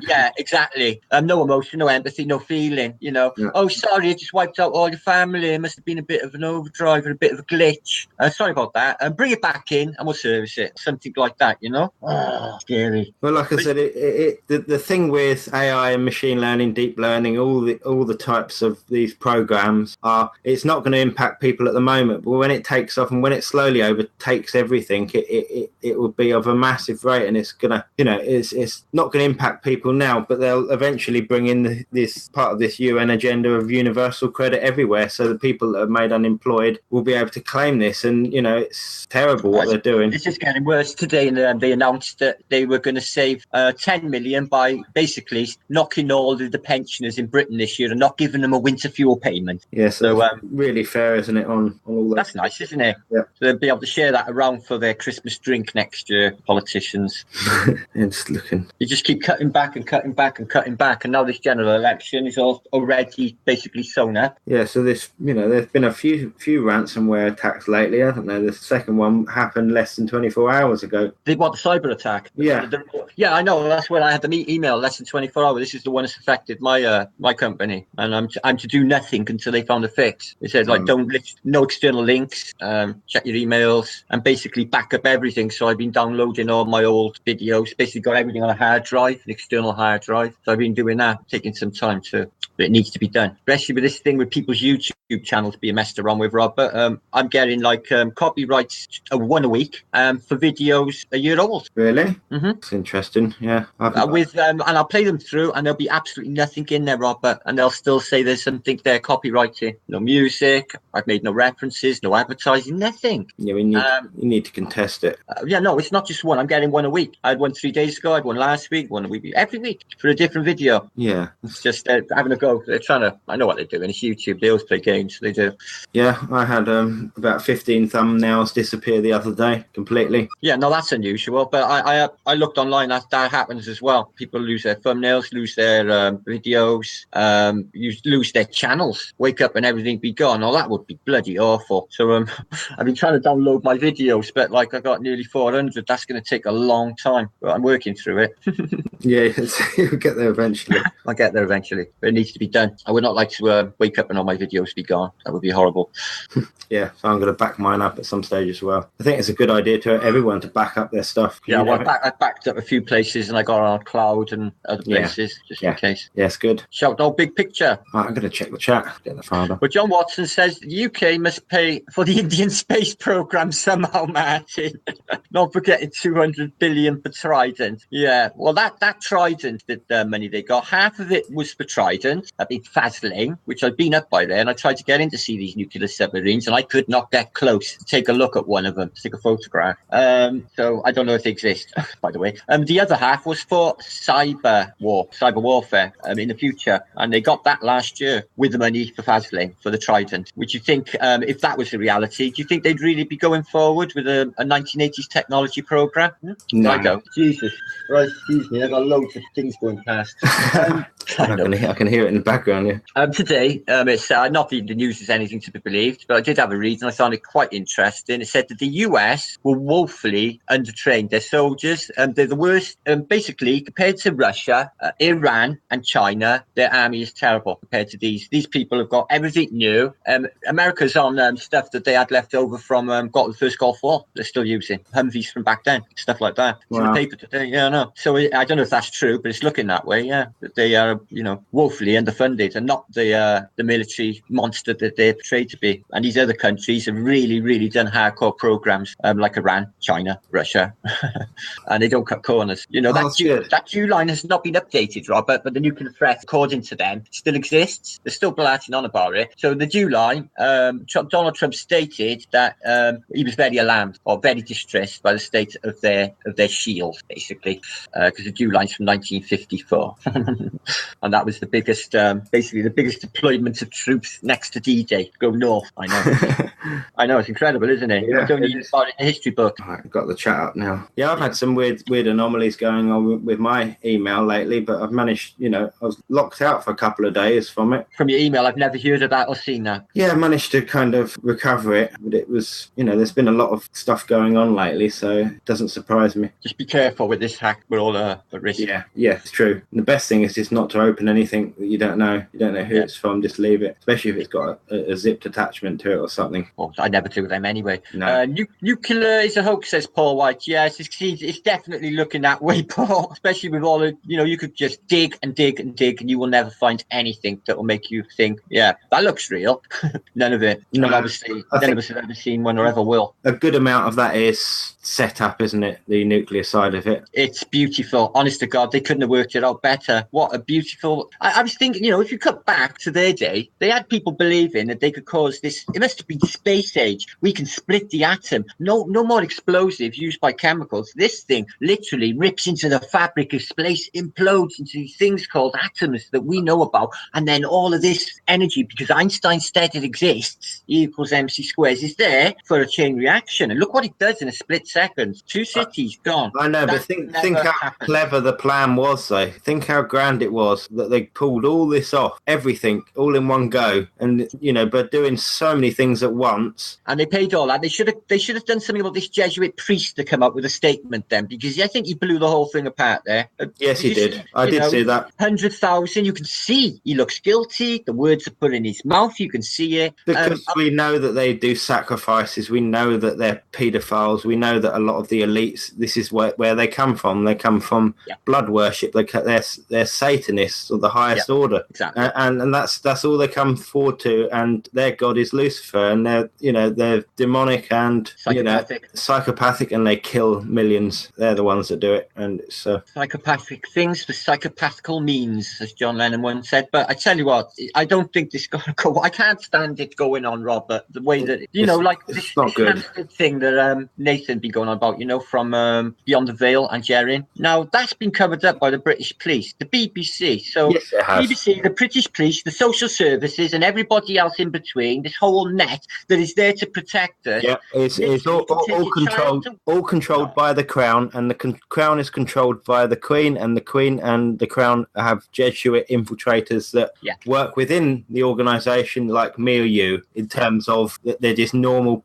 Yeah, exactly. No emotion, no empathy, no feeling. Yeah. Oh, sorry, it just wiped out all your family. It must have been a bit of an overdrive or a bit of a glitch. Sorry about that. Bring it back in, and we'll service it. Something like that, Oh, scary. Well, like I said, the thing with AI and machine learning, deep learning, all the types of these programs it's not going to impact people at the moment, but when it takes off and when it slowly overtakes everything, it will be of a massive rate, and it's gonna, it's not going to impact people now, but they'll eventually bring in this part of this UN agenda of universal credit everywhere, so the people that are made unemployed will be able to claim this, and it's terrible what they're doing. It's just getting worse. Today, they announced that they were going to save 10 million by basically knocking all of the pensioners in Britain this year and not giving them a winter fuel payment. Yeah, so really fair, isn't it, on all that? That's nice, isn't it? Yeah. So they'll be able to share that around for their Christmas drink next year, politicians. It's looking. You just keep cutting back and cutting back and cutting back, and now this general election is already basically sewn up. Yeah, so this, there's been a few ransomware attacks lately, haven't there? The second one happened less than 24 hours ago. They want the cyber attack. Yeah. Yeah, I know. That's when I had the email less than 24 hours. This is the one that's affected my company, and I'm to do nothing until they found a fix. They said no external links, check your emails, and basically back up everything. So I've been downloading all my old videos, basically got everything on a hard drive, an external hard drive. So I've been doing that, taking some time to. But it needs to be done, especially with this thing with people's YouTube channels being messed around with, Rob. But I'm getting copyrights one a week for videos a year old. Really? Mm-hmm. It's interesting. Yeah. And I'll play them through, and there'll be absolutely nothing in there, Rob. And they'll still say there's something there copyrighted. No music. I've made no references, no advertising, nothing. Yeah, you need to contest it. No, it's not just one. I'm getting one a week. I had one 3 days ago. I had one last week. One a week. Every week for a different video. Yeah. It's just having a go. They're trying to. I know what they're doing. It's YouTube. They always play games. They do. Yeah, I had about 15 thumbnails disappear the other day completely. Yeah, no, that's unusual. But I looked online. That happens as well. People lose their thumbnails, lose their videos, lose their channels. Wake up and everything be gone. Oh, that would be bloody awful. So I've been trying to download my videos, but I got nearly 400. That's going to take a long time. But I'm working through it. Yeah, you'll get there eventually. I'll get there eventually. But it needs to be done. I would not like to wake up and all my videos be gone. That would be horrible. Yeah, so I'm going to back mine up at some stage as well. I think it's a good idea to everyone to back up their stuff. Yeah, I backed up a few places, and I got on cloud and other places just in case. Yes, good. Shout out big picture. Right, I'm going to check the chat. Get the father. But John Watson says the UK must pay for the Indian space program somehow, Martin. Not forgetting 200 billion for Trident. Yeah, well, that Trident, the money they got, half of it was for Trident. I've been Fasling, which I've been up by there, and I tried to get in to see these nuclear submarines, and I could not get close to take a look at one of them, to take a photograph. So I don't know if they exist, by the way. The other half was for cyber warfare in the future, and they got that last year with the money for Fasling, for the Trident. Would you think, if that was the reality, do you think they'd really be going forward with a 1980s technology program? No. I don't. Jesus Christ, excuse me, I've got loads of things going past. I can hear it in the background, yeah. Today, it's not the news is anything to be believed, but I did have a read and I found it quite interesting. It said that the US were woefully undertrained. Their soldiers, they're the worst. Basically, compared to Russia, Iran, and China, their army is terrible compared to these. These people have got everything new. America's on stuff that they had left over from the first Gulf War. They're still using Humvees from back then, stuff like that. It's in the paper today. Yeah, I know. So I don't know if that's true, but it's looking that way. Yeah, that they are, woefully underfunded and not the military monster that they're portrayed to be. And these other countries have really, really done hardcore programs like Iran, China, Russia, and they don't cut corners. That Jew line has not been updated, Robert, but the nuclear threat, according to them, still exists. They're still blatting on about it. So the Jew line, Donald Trump stated that he was very alarmed or very distressed by the state of their shield, basically, because the Jew line's from 1954, and that was the biggest deployment of troops next to D-Day. Go north. I know. I know, it's incredible, isn't it? Yeah, it's only in the history book. I've got the chat up now. Yeah, I've had some weird anomalies going on with my email lately, but I've managed, I was locked out for a couple of days from it. From your email, I've never heard of that or seen that. Yeah, I managed to kind of recover it, but it was, there's been a lot of stuff going on lately, so it doesn't surprise me. Just be careful with this hack. We're all at risk. Yeah, it's true. And the best thing is just not to open anything that you don't know. You don't know who it's from. Just leave it, especially if it's got a zipped attachment to it or something. Well, I never do them anyway. No. Nuclear is a hoax, says Paul White. Yes, it's definitely looking that way, Paul. Especially with all the, you could just dig and dig and dig, and you will never find anything that will make you think, yeah, that looks real. None of it. No, and obviously, none of us have ever seen one or ever will. A good amount of that is set up, isn't it? The nuclear side of it. It's beautiful. Honest to God, they couldn't have worked it out better. What a beautiful... I was thinking, if you cut back to their day, they had people believing that they could cause this... It must have been space age. We can split the atom. No more explosives used by chemicals. This thing literally rips into the fabric of space, implodes into these things called atoms that we know about. And then all of this energy, because Einstein said it exists, E equals mc squares, is there for a chain reaction. And look what it does in a split second. 2 cities gone. I know, but think how clever the plan was, though. Think how grand it was that they pulled all this off, everything, all in one go, and but doing so many things at once. And they paid all that. They should have done something about this Jesuit priest to come up with a statement then, because I think he blew the whole thing apart there. Yes, he did. I did see that. 100,000. You can see he looks guilty. The words are put in his mouth. You can see it. Because we know that they do sacrifices. We know that they're paedophiles. We know that a lot of the elites, this is where they come from. They come from blood worship. They're Satanists of the highest order. Exactly. And that's all they come forward to. And their god is Lucifer. And they're demonic and psychopathic, and they kill millions. They're the ones that do it. And it's psychopathic things for psychopathical means, as John Lennon once said. But I tell you what, I don't think this is going to go. I can't stand it going on, Robert. The way that this thing that Nathan be going on about, from Beyond the Veil and Gerin. Now that's been covered up by the British police, the BBC. So yes, it has. BBC, the British police, the social services, and everybody else in between. This whole net that is there to protect us. Yeah, it's all controlled by the Crown, and the Crown is controlled by the Queen, and the Queen and the Crown have Jesuit infiltrators that work within the organisation, like me or you, in terms of that they're just normal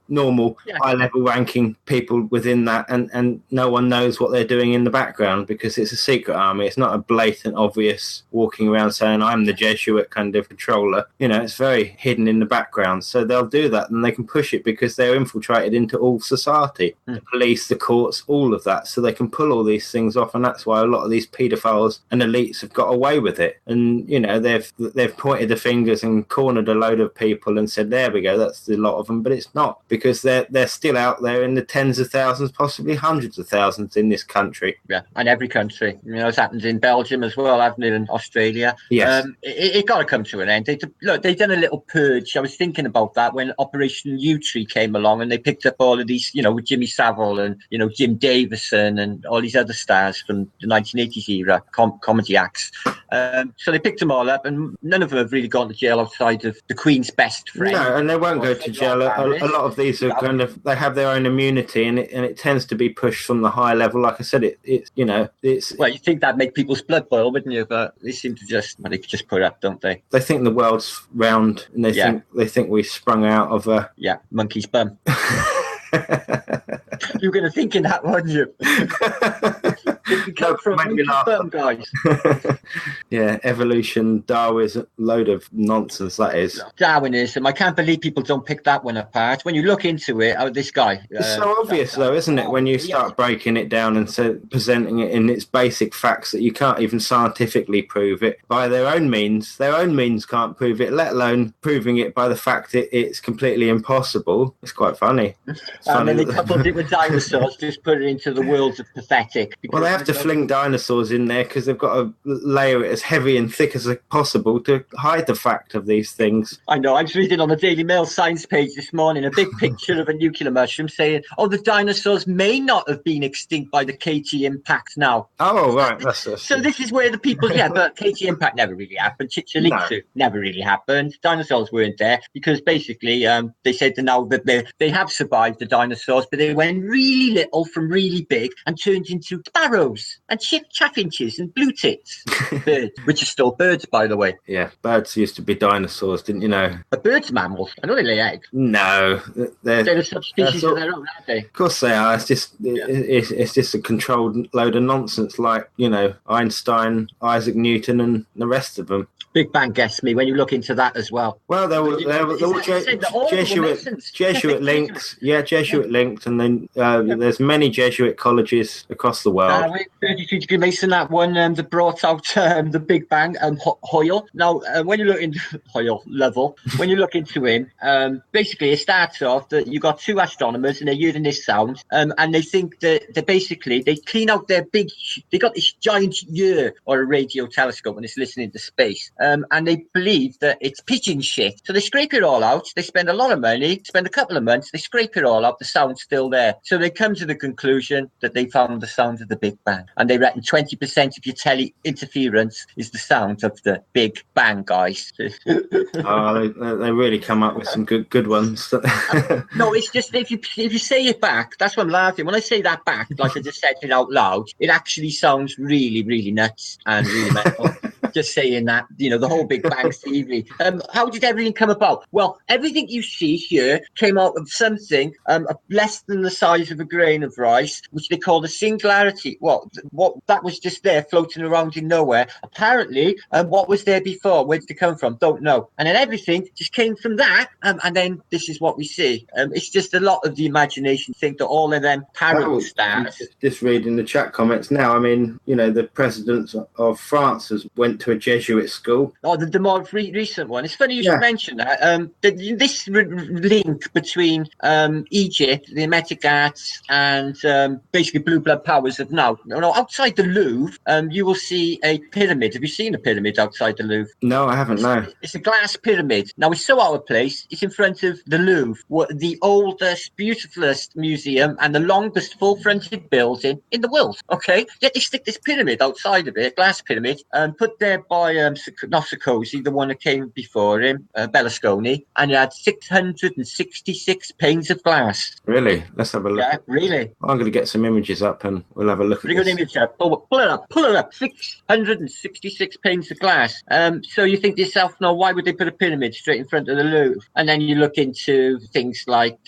high-level ranking people within that, and no one knows what they're doing in the background because it's a secret army. It's not a blatant, obvious walking around saying I'm the Jesuit kind of controller. It's very hidden in the background. So they'll do that, and they can push it because they're infiltrated into all society, the police, the courts, all of that. So they can pull all these things off, and that's why a lot of these paedophiles and elites have got away with it. And they've pointed the fingers and cornered a load of people and said, there we go, that's a lot of them. But it's not, because they're still out there in the tens of thousands, possibly hundreds of thousands in this country. Yeah, and every country. It's happened in Belgium as well, hasn't it, in Australia. Yes. It got to come to an end. They've done a little purge. I was thinking about that when Operation U-Tree came along, and they picked up all of these, with Jimmy Savile and, Jim Davison and all these other stars from the 1980s era, comedy acts. So they picked them all up, and none of them have really gone to jail outside of the Queen's best friend. No, and they won't go to jail. A lot of these are kind of, they have their own immunity, and it tends to be pushed from the high level. Like I said, it's. Well, you think that'd make people's blood boil, wouldn't you? But they seem to they just put up, don't they? They think the world's round, and they think we sprung out of a monkey's bum. You're going to think in that, weren't you? Bum, guys. Yeah, evolution, Darwinism, load of nonsense that is. Darwinism. I can't believe people don't pick that one apart. When you look into it, this guy. It's so obvious, though, isn't it? When you start breaking it down and presenting it in its basic facts that you can't even scientifically prove it by their own means. Their own means can't prove it, let alone proving it by the fact that it's completely impossible. It's quite funny. And then they coupled it with dinosaurs, just put it into the world of pathetic. Well, they have to fling dinosaurs in there because they've got to layer it as heavy and thick as possible to hide the fact of these things. I know. I was reading on the Daily Mail science page this morning a big picture of a nuclear mushroom saying, the dinosaurs may not have been extinct by the KT impact now. Oh, right. So this is where the people, but KT impact never really happened. Chicxulub never really happened. Dinosaurs weren't there because basically they said that now that they have survived the dinosaurs, but they went really little from really big and turned into sparrows and chaffinches and blue tits. Birds, which are still birds, by the way. Yeah, birds used to be dinosaurs, didn't you know? But birds are mammals. I know they lay eggs. No, they're a subspecies of their own, aren't they? Of course they are. It's just it's just a controlled load of nonsense, like Einstein, Isaac Newton, and the rest of them. Big Bang gets me when you look into that as well. Well, they're all Jesuit links. Yeah, Jesuit linked, and then there's many Jesuit colleges across the world. 33-degree Mason, that one that brought out the Big Bang, Hoyle. Now, when you look into Hoyle level, when you look into him, basically it starts off that you got two astronomers and they're hearing this sound, and they think that they clean out their they got this giant ear or a radio telescope when it's listening to space. And they believe that it's pigeon shit. So they scrape it all out. They spend a lot of money, spend a couple of months, they scrape it all out. The sound's still there. So they come to the conclusion that they found the sound of the Big Bang. And they reckon 20% of your tele interference is the sound of the Big Bang, guys. They really come up with some good ones. No, it's just if you say it back, that's what I'm laughing. When I say that back, like I just said it out loud, it actually sounds really, really nuts and really mental. Just saying that, the whole Big Bang theory. How did everything come about? Well, everything you see here came out of something less than the size of a grain of rice, which they call the singularity. Well, what that was just there floating around in nowhere. Apparently, what was there before? Where did it come from? Don't know. And then everything just came from that, and then this is what we see. It's just a lot of the imagination thing that all of them parallel stars. Just reading the chat comments now. I mean, the president of France went to a Jesuit school. Oh, the more recent one. It's funny you should mention that. This link between Egypt, the Hermetic arts, and basically blue blood powers of now. Outside the Louvre, you will see a pyramid. Have you seen a pyramid outside the Louvre? No, I haven't. No. It's a glass pyramid. Now, it's so out of place. It's in front of the Louvre, the oldest, beautifulest museum and the longest full-fronted building in the world. Okay? Yet they stick this pyramid outside of it, glass pyramid, put there by not Sarkozy, the one that came before him, Berlusconi, and he had 666 panes of glass. Really? Let's have a look. Yeah, really. I'm going to get some images up and we'll have a look. Bring an image up. Pull it up. 666 panes of glass. So you think to yourself, no, why would they put a pyramid straight in front of the Louvre? And then you look into things like,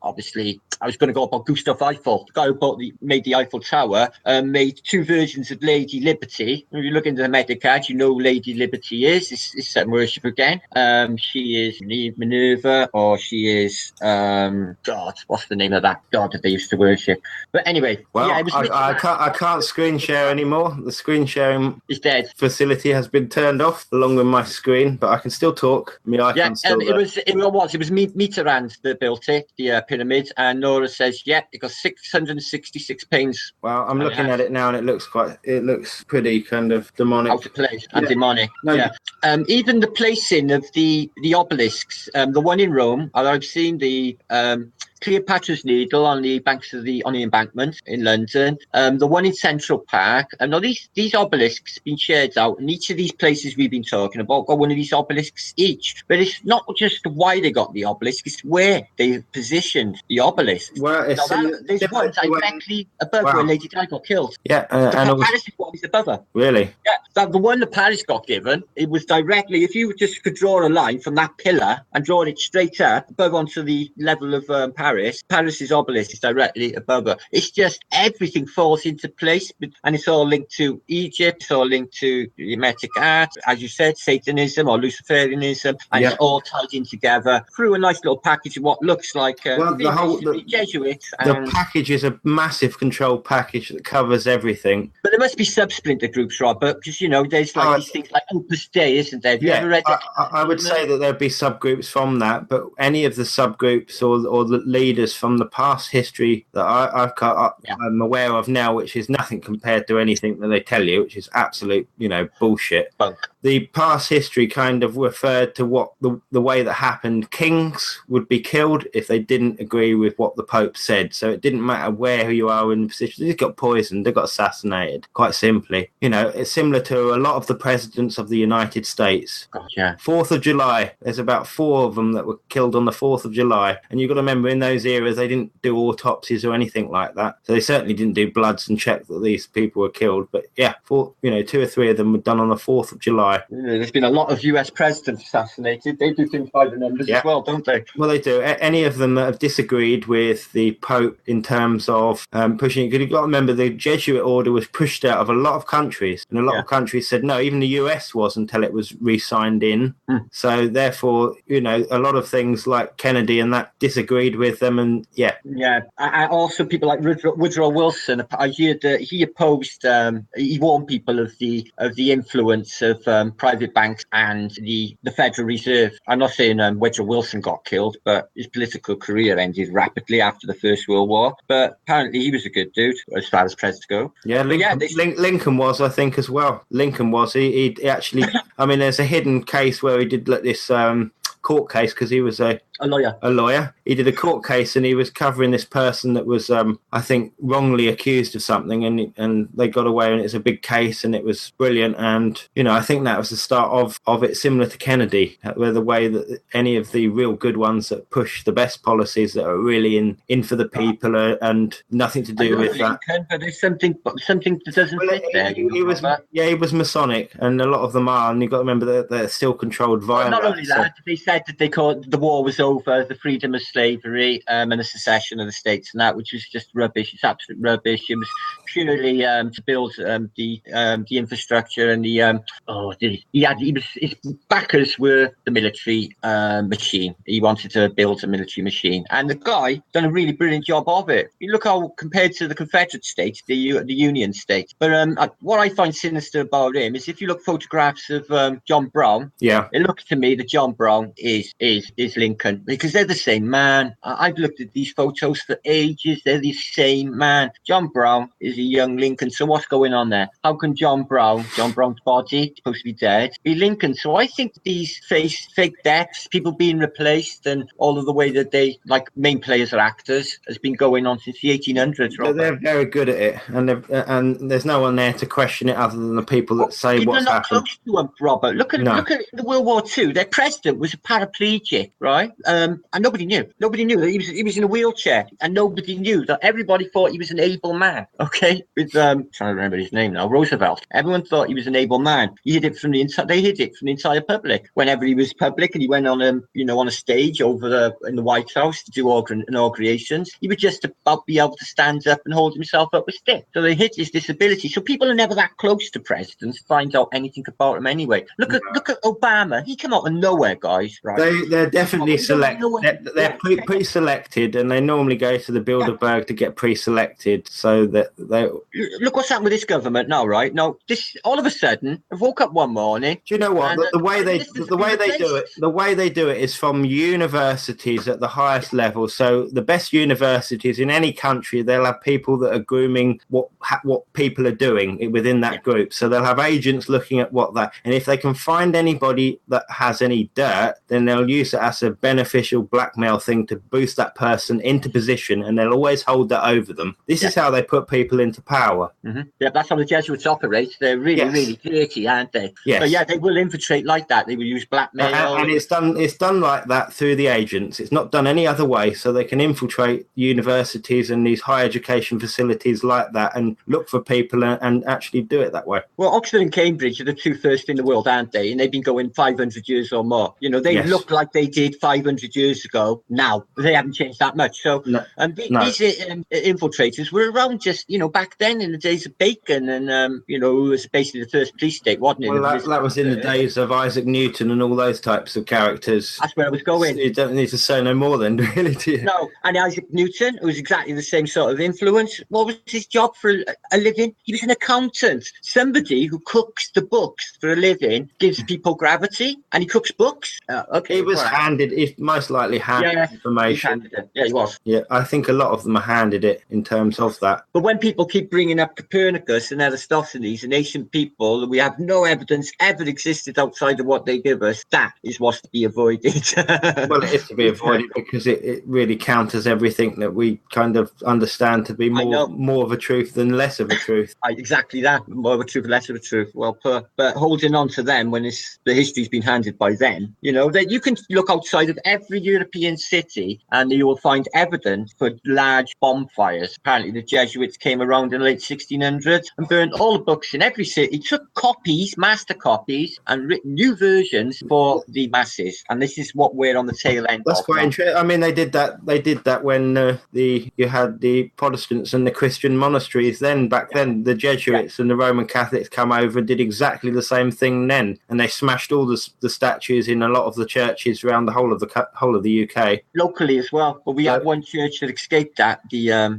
obviously, I was going to go about Gustav Eiffel. The guy who made the Eiffel Tower made two versions of Lady Liberty. If you look into the Hermetic cards, you know who Lady Liberty is. It's Sun Worship again. She is Minerva, or she is God. What's the name of that god that they used to worship? But anyway, well, I can't screen share anymore. The screen sharing is dead. Facility has been turned off along with my screen, but I can still talk. It was Mitterrand that built it, the pyramid, and Nora says, it got 666 panes. Well, I'm looking at it now, and it looks pretty kind of demonic. Out of place and demonic. No. Yeah. Even the placing of the obelisks, the one in Rome, I've seen the Cleopatra's Needle on the banks of the embankment in London, the one in Central Park, and all these obelisks been shared out, and each of these places we've been talking about got one of these obelisks each. But it's not just why they got the obelisk; it's where they positioned the obelisk. Well, it's There's one directly above where Lady Di got killed. Yeah, and Paris is what was above her. Really? Yeah, the one that Paris got given, it was directly, if you just could draw a line from that pillar and draw it straight up above onto the level of Paris's obelisk is directly above her. It's just everything falls into place, and it's all linked to Egypt, it's all linked to the Hermetic art, as you said, Satanism or Luciferianism, and it's all tied in together through a nice little package of what looks like the Jesuits. The package is a massive control package that covers everything. But there must be sub-splinter groups, Robert, because, there's these things like Opus Dei, isn't there? Have you ever read it? I would say that there'd be subgroups from that, but any of the subgroups or the leaders from the past history that I'm aware of now, which is nothing compared to anything that they tell you, which is absolute, bullshit. Bunk. The past history kind of referred to what the way that happened. Kings would be killed if they didn't agree with what the Pope said. So it didn't matter where you are in the position. They just got poisoned. They got assassinated, quite simply. It's similar to a lot of the presidents of the United States. Gotcha. 4th of July, there's about 4 of them that were killed on the 4th of July. And you've got to remember, in those eras, they didn't do autopsies or anything like that. So they certainly didn't do bloods and check that these people were killed. But 2 or 3 of them were done on the 4th of July. There's been a lot of US presidents assassinated. They do things by the numbers as well, don't they? Well, they do. Any of them that have disagreed with the Pope in terms of pushing it, because you've got to remember the Jesuit order was pushed out of a lot of countries, and a lot of countries said no. Even the US was, until it was re-signed in. So therefore, a lot of things like Kennedy and that disagreed with them, and I also people like Woodrow Wilson. I heard that he opposed. He warned people of the influence of private banks and the Federal Reserve. I'm not saying Woodrow Wilson got killed, but his political career ended rapidly after the First World War. But apparently he was a good dude as far as presidents go. Yeah, Lincoln was, I think, as well. Lincoln was. He actually, there's a hidden case where he did let this court case because he was a lawyer. He did a court case and he was covering this person that was, I think, wrongly accused of something, and they got away, and it's a big case, and it was brilliant. And I think that was the start of it, similar to Kennedy, where the way that any of the real good ones that push the best policies that are really in for the people and nothing to do with Lincoln, that. But there's something that doesn't fit there. He was Masonic, and a lot of them are, and you've got to remember that they're still controlled via. Not only that, they said that the war was over, the freedom of slavery, and the secession of the states, and that, which was just rubbish. It's absolute rubbish. It was purely to build the infrastructure and his backers were the military machine. He wanted to build a military machine, and the guy done a really brilliant job of it. You look how compared to the Confederate states, the Union states. But what I find sinister about him is if you look photographs of John Brown, it looks to me that John Brown is Lincoln, because they're the same man. I've looked at these photos for ages. They're the same man. John Brown is a young Lincoln. So what's going on there? How can John Brown's body, supposed to be dead, be Lincoln? So I think these fake deaths, people being replaced, and all of the way that they, like, main players are actors, has been going on since the 1800s. Robert. They're very good at it, and there's no one there to question it other than the people that say what's happened. People are not close to him, Robert. Look at the World War II. Their president was a paraplegic, right? And nobody knew. Nobody knew that he was in a wheelchair, and nobody knew that. Everybody thought he was an able man. Okay, with trying to remember his name now, Roosevelt. Everyone thought he was an able man. He hid it from the inside. They hid it from the entire public. Whenever he was public and he went on on a stage in the White House to do inaugurations, he would just about be able to stand up and hold himself up with stick. So they hid his disability. So people are never that close to presidents, find out anything about him anyway. Look at Obama. He came out of nowhere, guys. Right? They're definitely they're pre-selected, and they normally go to the Bilderberg to get pre-selected, so that they look what's happened with this government now, right? Now, this all of a sudden, I woke up one morning. Do you know what? The way they do it is from universities at the highest level. So the best universities in any country, they'll have people that are grooming what people are doing within that group. So they'll have agents looking at and if they can find anybody that has any dirt, then they'll use it as a benefit unofficial blackmail thing to boost that person into position, and they'll always hold that over them. This is how they put people into power. Yeah, that's how the Jesuits operate. They're really, really dirty, aren't they? Yes. But yeah, they will infiltrate like that. They will use blackmail. And it's done like that through the agents. It's not done any other way, so they can infiltrate universities and these higher education facilities like that and look for people and actually do it that way. Well, Oxford and Cambridge are the two first in the world, aren't they? And they've been going 500 years or more. You know, they look like they did 500 years ago now. They haven't changed that much. So these infiltrators were around just, you know, back then in the days of Bacon and, you know, it was basically the first police state, wasn't it? Well, that was in the days of Isaac Newton and all those types of characters. That's where I was going. So you don't need to say no more then, really, do you? No, and Isaac Newton, who was exactly the same sort of influence. What was his job for a living? He was an accountant. Somebody who cooks the books for a living, gives people gravity, and he cooks books. Okay, he was most likely handed information. He was. Yeah, I think a lot of them are handed it in terms of that. But when people keep bringing up Copernicus and Eratosthenes and ancient people, we have no evidence ever existed outside of what they give us. That is what's to be avoided. Well, it is to be avoided because it really counters everything that we kind of understand to be more of a truth than less of a truth. Exactly that. More of a truth, less of a truth. Well put. But holding on to them when the history's been handed by them, you know, that you can look outside of every European city and you will find evidence for large bonfires. Apparently the Jesuits came around in the late 1600s and burned all the books in every city, took copies, master copies, and written new versions for the masses. And this is what we're on the tail end. That's quite interesting. I mean, they did that when you had the Protestants and the Christian monasteries. Then back then, the Jesuits and the Roman Catholics come over and did exactly the same thing then, and they smashed all the statues in a lot of the churches around the whole of the UK. Locally as well, but we had one church that escaped that.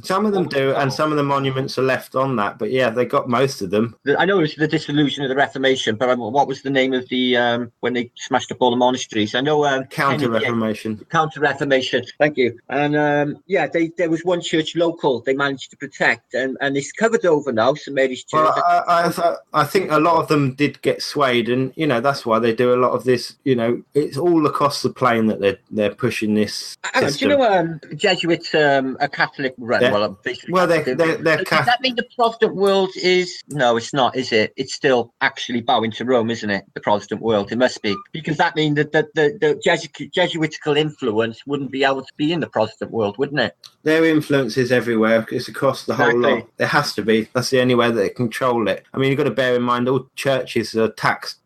Some of them do, and some of the monuments are left on that. But yeah, they got most of them. I know it was the dissolution of the Reformation, but what was the name of the when they smashed up all the monasteries? I know Counter-Reformation. Counter-Reformation. Thank you. And there was one church local they managed to protect, and it's covered over now. St Mary's Church. Well, I think a lot of them did get swayed, and you know that's why they do a lot of this. You know, it's all across the plane that they're pushing this. Do you know Jesuits are Catholic run? They're Catholic. Does that mean the Protestant world is? No, it's not, is it? It's still actually bowing to Rome, isn't it? The Protestant world, it must be, because that means that the Jesuitical influence wouldn't be able to be in the Protestant world, wouldn't it? Their influence is everywhere. It's across the whole lot. There has to be. That's the only way that they control it. I mean, you've got to bear in mind all churches are tax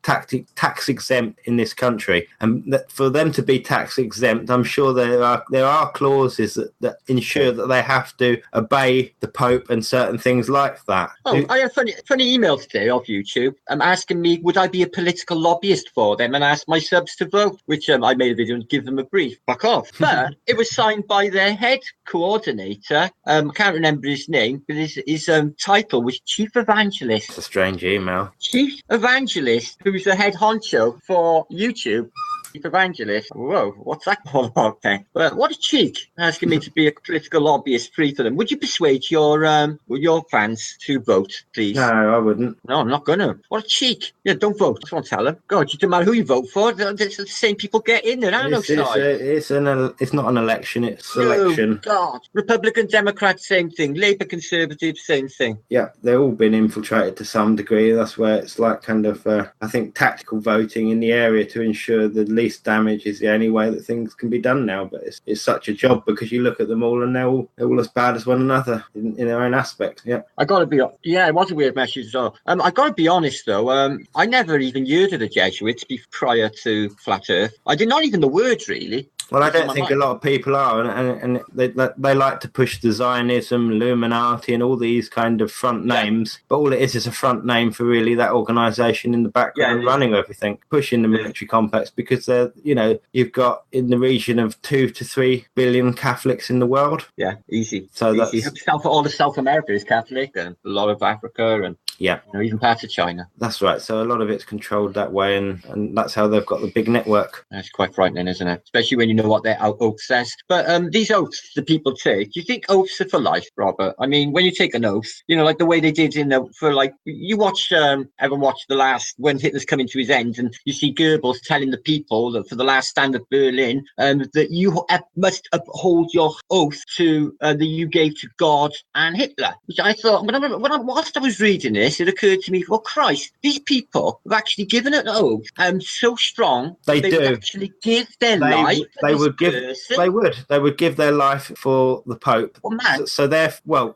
exempt in this country, and that for them to be tax exempt, I'm sure there are clauses that ensure that they have to obey the Pope and certain things like that. I had a funny email today off YouTube. Asking me would I be a political lobbyist for them, and asked my subs to vote, which I made a video and give them a brief. Fuck off. But it was signed by their head coordinator. I can't remember his name, but his title was Chief Evangelist. It's a strange email. Chief Evangelist, who's the head honcho for YouTube. Evangelist. Whoa, what's that all about? Okay. Well, what a cheek, asking me to be a political lobbyist free for them. Would you persuade your fans to vote, please? No, I wouldn't. No, I'm not gonna. What a cheek. Yeah, don't vote. That's what I tell them. God, it doesn't matter who you vote for. It's the same people get in there. It's not an election, it's selection. Oh, God. Republican, Democrat, same thing. Labour, Conservative, same thing. Yeah, they've all been infiltrated to some degree. That's where it's like kind of, I think, tactical voting in the area to ensure the least damage is the only way that things can be done now. But it's such a job because you look at them all and they're all as bad as one another in their own aspects. Yeah, I gotta be. Yeah, it was a weird message as well. I gotta be honest though. I never even heard of the Jesuits prior to Flat Earth. I did not even the word really. Well, I don't think a lot of people are, and they like to push the Zionism, Illuminati, and all these kind of front names. But all it is a front name for really that organisation in the background running everything, pushing the military complex, because you've got in the region of 2 to 3 billion Catholics in the world. Yeah, easy. So easy. All of South America is Catholic, and a lot of Africa, and Yeah. Even parts of China. That's right. So a lot of it's controlled that way, and that's how they've got the big network. That's quite frightening, isn't it? Especially when you know what their oath says. But these oaths that people take, do you think oaths are for life, Robert? I mean, when you take an oath, like the way they did you watch, ever watch the last, when Hitler's coming to his end, and you see Goebbels telling the people that for the last stand of Berlin, that you must uphold your oath to that you gave to God and Hitler. Which I thought, whilst I was reading this, it occurred to me, well, Christ, these people have actually given an oath so strong They would do. actually give their life. They would give their life for the Pope. Well, man. So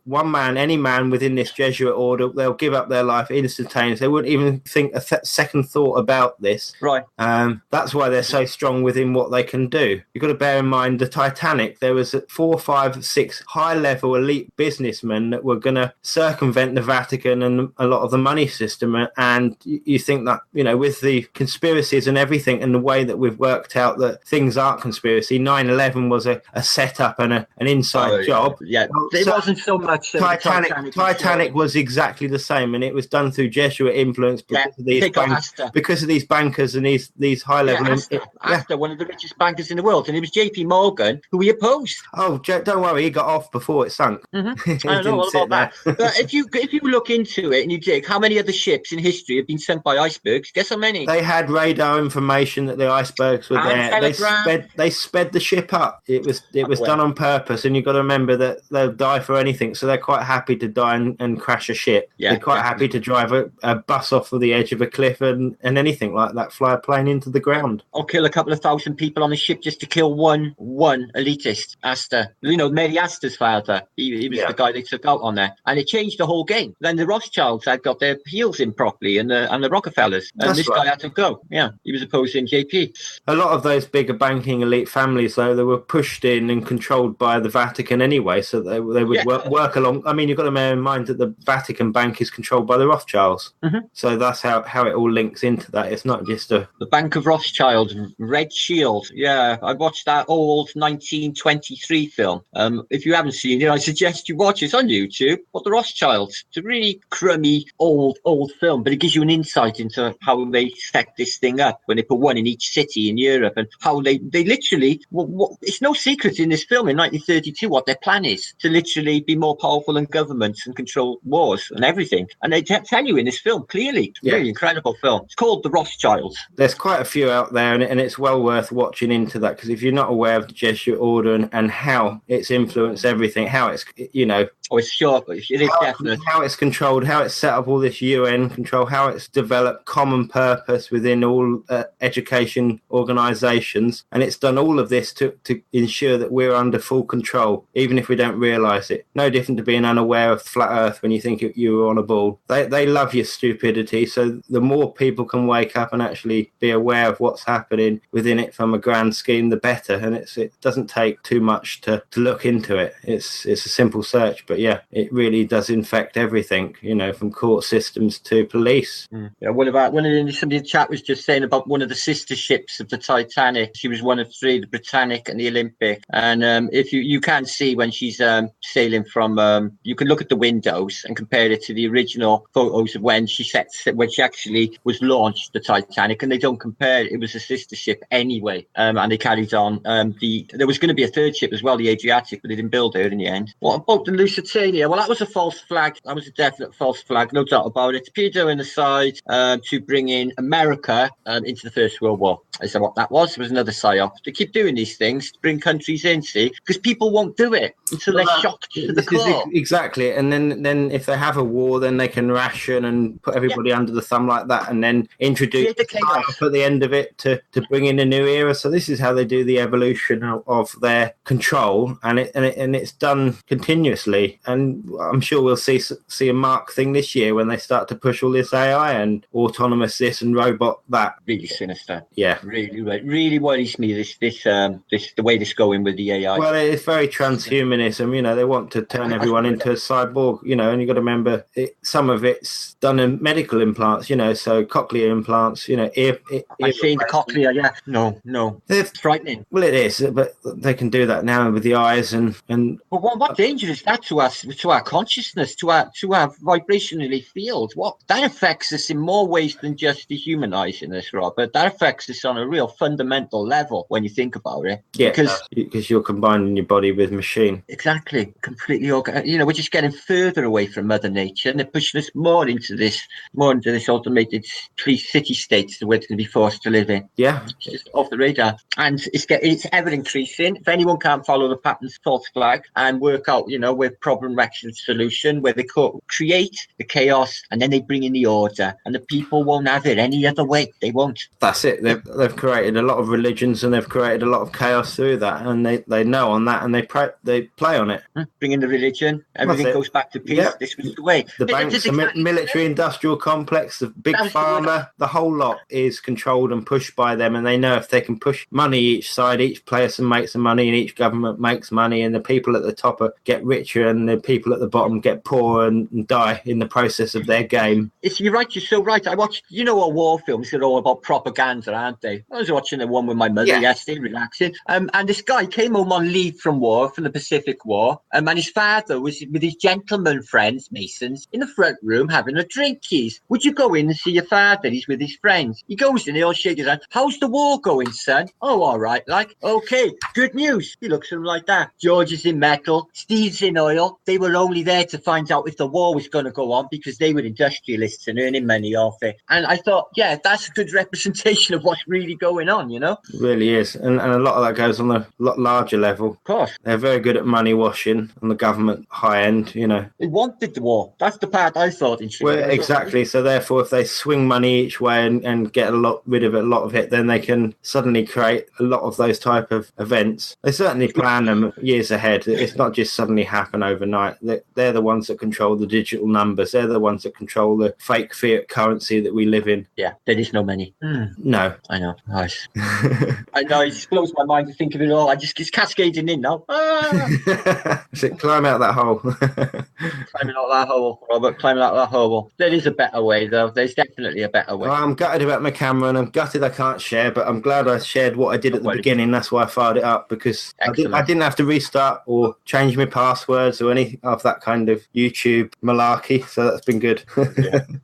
one man, any man within this Jesuit order, they'll give up their life instantaneously. They wouldn't even think a second thought about this. Right. That's why they're so strong within what they can do. You've got to bear in mind the Titanic. There was 4, 5, 6 high-level elite businessmen that were going to circumvent the Vatican and a lot of the money system. And you think that, with the conspiracies and everything and the way that we've worked out that things aren't conspiracy, 9/11 was a setup and an inside job. Yeah, it wasn't so much. Titanic was exactly the same, and it was done through Jesuit influence because of these bankers and these high level. Astor, one of the richest bankers in the world, and it was J.P. Morgan who he opposed. Oh, don't worry, he got off before it sunk. Mm-hmm. I know all about that. But if you look into it and you dig, how many other ships in history have been sunk by icebergs? Guess how many? They had radar information that the icebergs were there. They sped the ship up. It was done on purpose, and you've got to remember that they'll die for anything, so they're quite happy to die and crash a ship. Yeah, they're quite happy to drive a bus off of the edge of a cliff and anything like that, fly a plane into the ground. Or kill a couple of thousand people on the ship just to kill one elitist, Astor. Mary Astor's father. He was the guy they took out on there. And it changed the whole game. Then the Rothschilds had got their heels in properly, and the Rockefellers. And guy had to go. Yeah, he was opposing JP. A lot of those bigger banking elite families, though, they were pushed in and controlled by the Vatican anyway, so they would work along. I mean, you've got to bear in mind that the Vatican Bank is controlled by the Rothschilds. Mm-hmm. So that's how it all links into that. It's not just the Bank of Rothschild, Red Shield. Yeah, I watched that old 1923 film. If you haven't seen it, I suggest you watch it. It's on YouTube. But the Rothschilds. It's a really crummy old film, but it gives you an insight into how they set this thing up when they put one in each city in Europe, and how they literally. It's no secret in this film in 1932 what their plan is to literally be more powerful than governments and control wars and everything. And they tell you in this film clearly. It's a really incredible film. It's called The Rothschilds. There's quite a few out there, and it's well worth watching into that, because if you're not aware of the Jesuit order and how it's influenced everything, how it's it's sharp. It is definite. How it's controlled, how it's set up all this UN control, how it's developed common purpose within all education organisations, and it's done all of this to ensure that we're under full control, even if we don't realise it. No different to being unaware of flat Earth when you think you were on a ball. They love your stupidity, so the more people can wake up and actually be aware of what's happening within it from a grand scheme, the better. And it doesn't take too much to look into it. It's a simple search, but yeah, it really does infect everything, from court systems to police. Yeah, somebody in the chat was just saying about one of the sister ships of the Titanic. She was one of three, the Britannic and the Olympic. And if you can see when she's sailing from, you can look at the windows and compare it to the original photos of when she actually was launched, the Titanic, and they don't compare. It was a sister ship anyway, and they carried on. There was going to be a third ship as well, the Adriatic, but they didn't build her in the end. What about the Lusitania? Well, that was a false flag. That was a definite false flag, no doubt about it. Torpedo in the side to bring in America into the First World War. Is that what that was? It was another psyop. They keep doing these things to bring countries in, see, because people won't do it until they're shocked to the core. Exactly. And then if they have a war, then they can ration and put everybody under the thumb like that, and then introduce the chaos at the end of it to bring in a new era. So this is how they do the evolution of their control, and it's done continuously. And I'm sure we'll see a marked thing this year when they start to push all this AI and autonomous this and robot that. Really sinister. Yeah. Really worries me this the way this going with the AI. Well, it's very transhumanism. They want to turn everyone into a cyborg. And you've got to remember some of it's done in medical implants. So cochlear implants. I've seen the cochlea. Yeah. No. It's frightening. Well, it is, but they can do that now with the eyes and. Well, what danger is that to our consciousness, to our vibrationally field. What that affects us in more ways than just dehumanizing us, Robert. That affects us on a real fundamental level when you think about it. Yeah, because you're combining your body with machine. Exactly, completely. We're just getting further away from Mother Nature, and they're pushing us more into this automated city states that we're going to be forced to live in. Yeah, it's just off the radar, and it's ever increasing. If anyone can't follow the pattern's false flag and work out, with problem action solution, where they create the chaos and then they bring in the order, and the people won't have it any other way. They won't. That's it. They've created a lot of religions and they've created a lot of chaos through that, and they know on that, and they play on it. Bring in the religion, everything goes back to peace. Yep. This was the way. The banks, the military-industrial complex, the big pharma, the whole lot is controlled and pushed by them, and they know if they can push money each side, each player makes some money, and each government makes money, and the people at the top get richer, and the people at the bottom get poor and die in the process of their game. You're right. You're so right. I watched, all war films that are all about propaganda, aren't they? I was watching the one with my mother yesterday, relaxing. And this guy came home on leave from the Pacific War, and his father was with his gentleman friends, Masons, in the front room having a drink. Would you go in and see your father? He's with his friends. He goes in, they all shake his hand. How's the war going, son? Oh, all right. Okay, good news. He looks at him like that. George is in metal, Steve's in oil. They were only there to find out if the war was going to go on because they were industrialists and earning money off it. And I thought, that's a good representation of what's really going on, It really is. And a lot of that goes on a lot larger level. Of course. They're very good at money washing on the government high end, They wanted the war. That's the part I thought in Chicago. Well, exactly. So therefore, if they swing money each way and get rid of a lot of it, then they can suddenly create a lot of those type of events. They certainly plan them years ahead. It's not just suddenly happen overnight. They're the ones that control the digital numbers. They're the ones that control the fake fiat currency that we live in. Yeah, there is no money. No. I know. Nice. I know. It just blows my mind to think of it all. It's cascading in now. So climb out that hole. Climbing out that hole, Robert. Climbing out that hole. There is a better way, though. There's definitely a better way. Well, I'm gutted about my camera, and I'm gutted I can't share, but I'm glad I shared what I did at the beginning. That's why I fired it up, because I didn't have to restart or change my passwords or any of that kind of YouTube malarkey. So that's been good.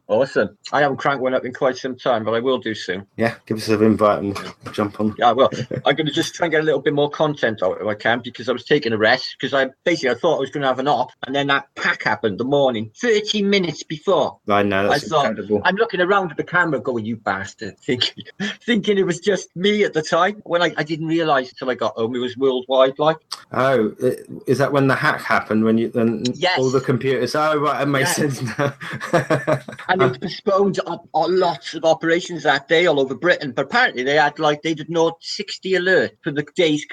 Awesome. I haven't cranked one up in quite some time, but I will do soon. Yeah, give us an invite and we'll jump on. Yeah, well, I'm going to just try and get a little bit more content out if I can, because I was taking a rest, because I thought I was going to have an op, and then that pack happened the morning, 30 minutes before. I know, that's incredible. I'm looking around at the camera going, you bastard, thinking it was just me at the time, when I didn't realise until I got home it was worldwide. Oh, is that when the hack happened? When yes. All the computers? Oh, right, it makes sense now. And it postponed a lot of operations that day all over Britain. But apparently they'd ignored 60 alerts for the days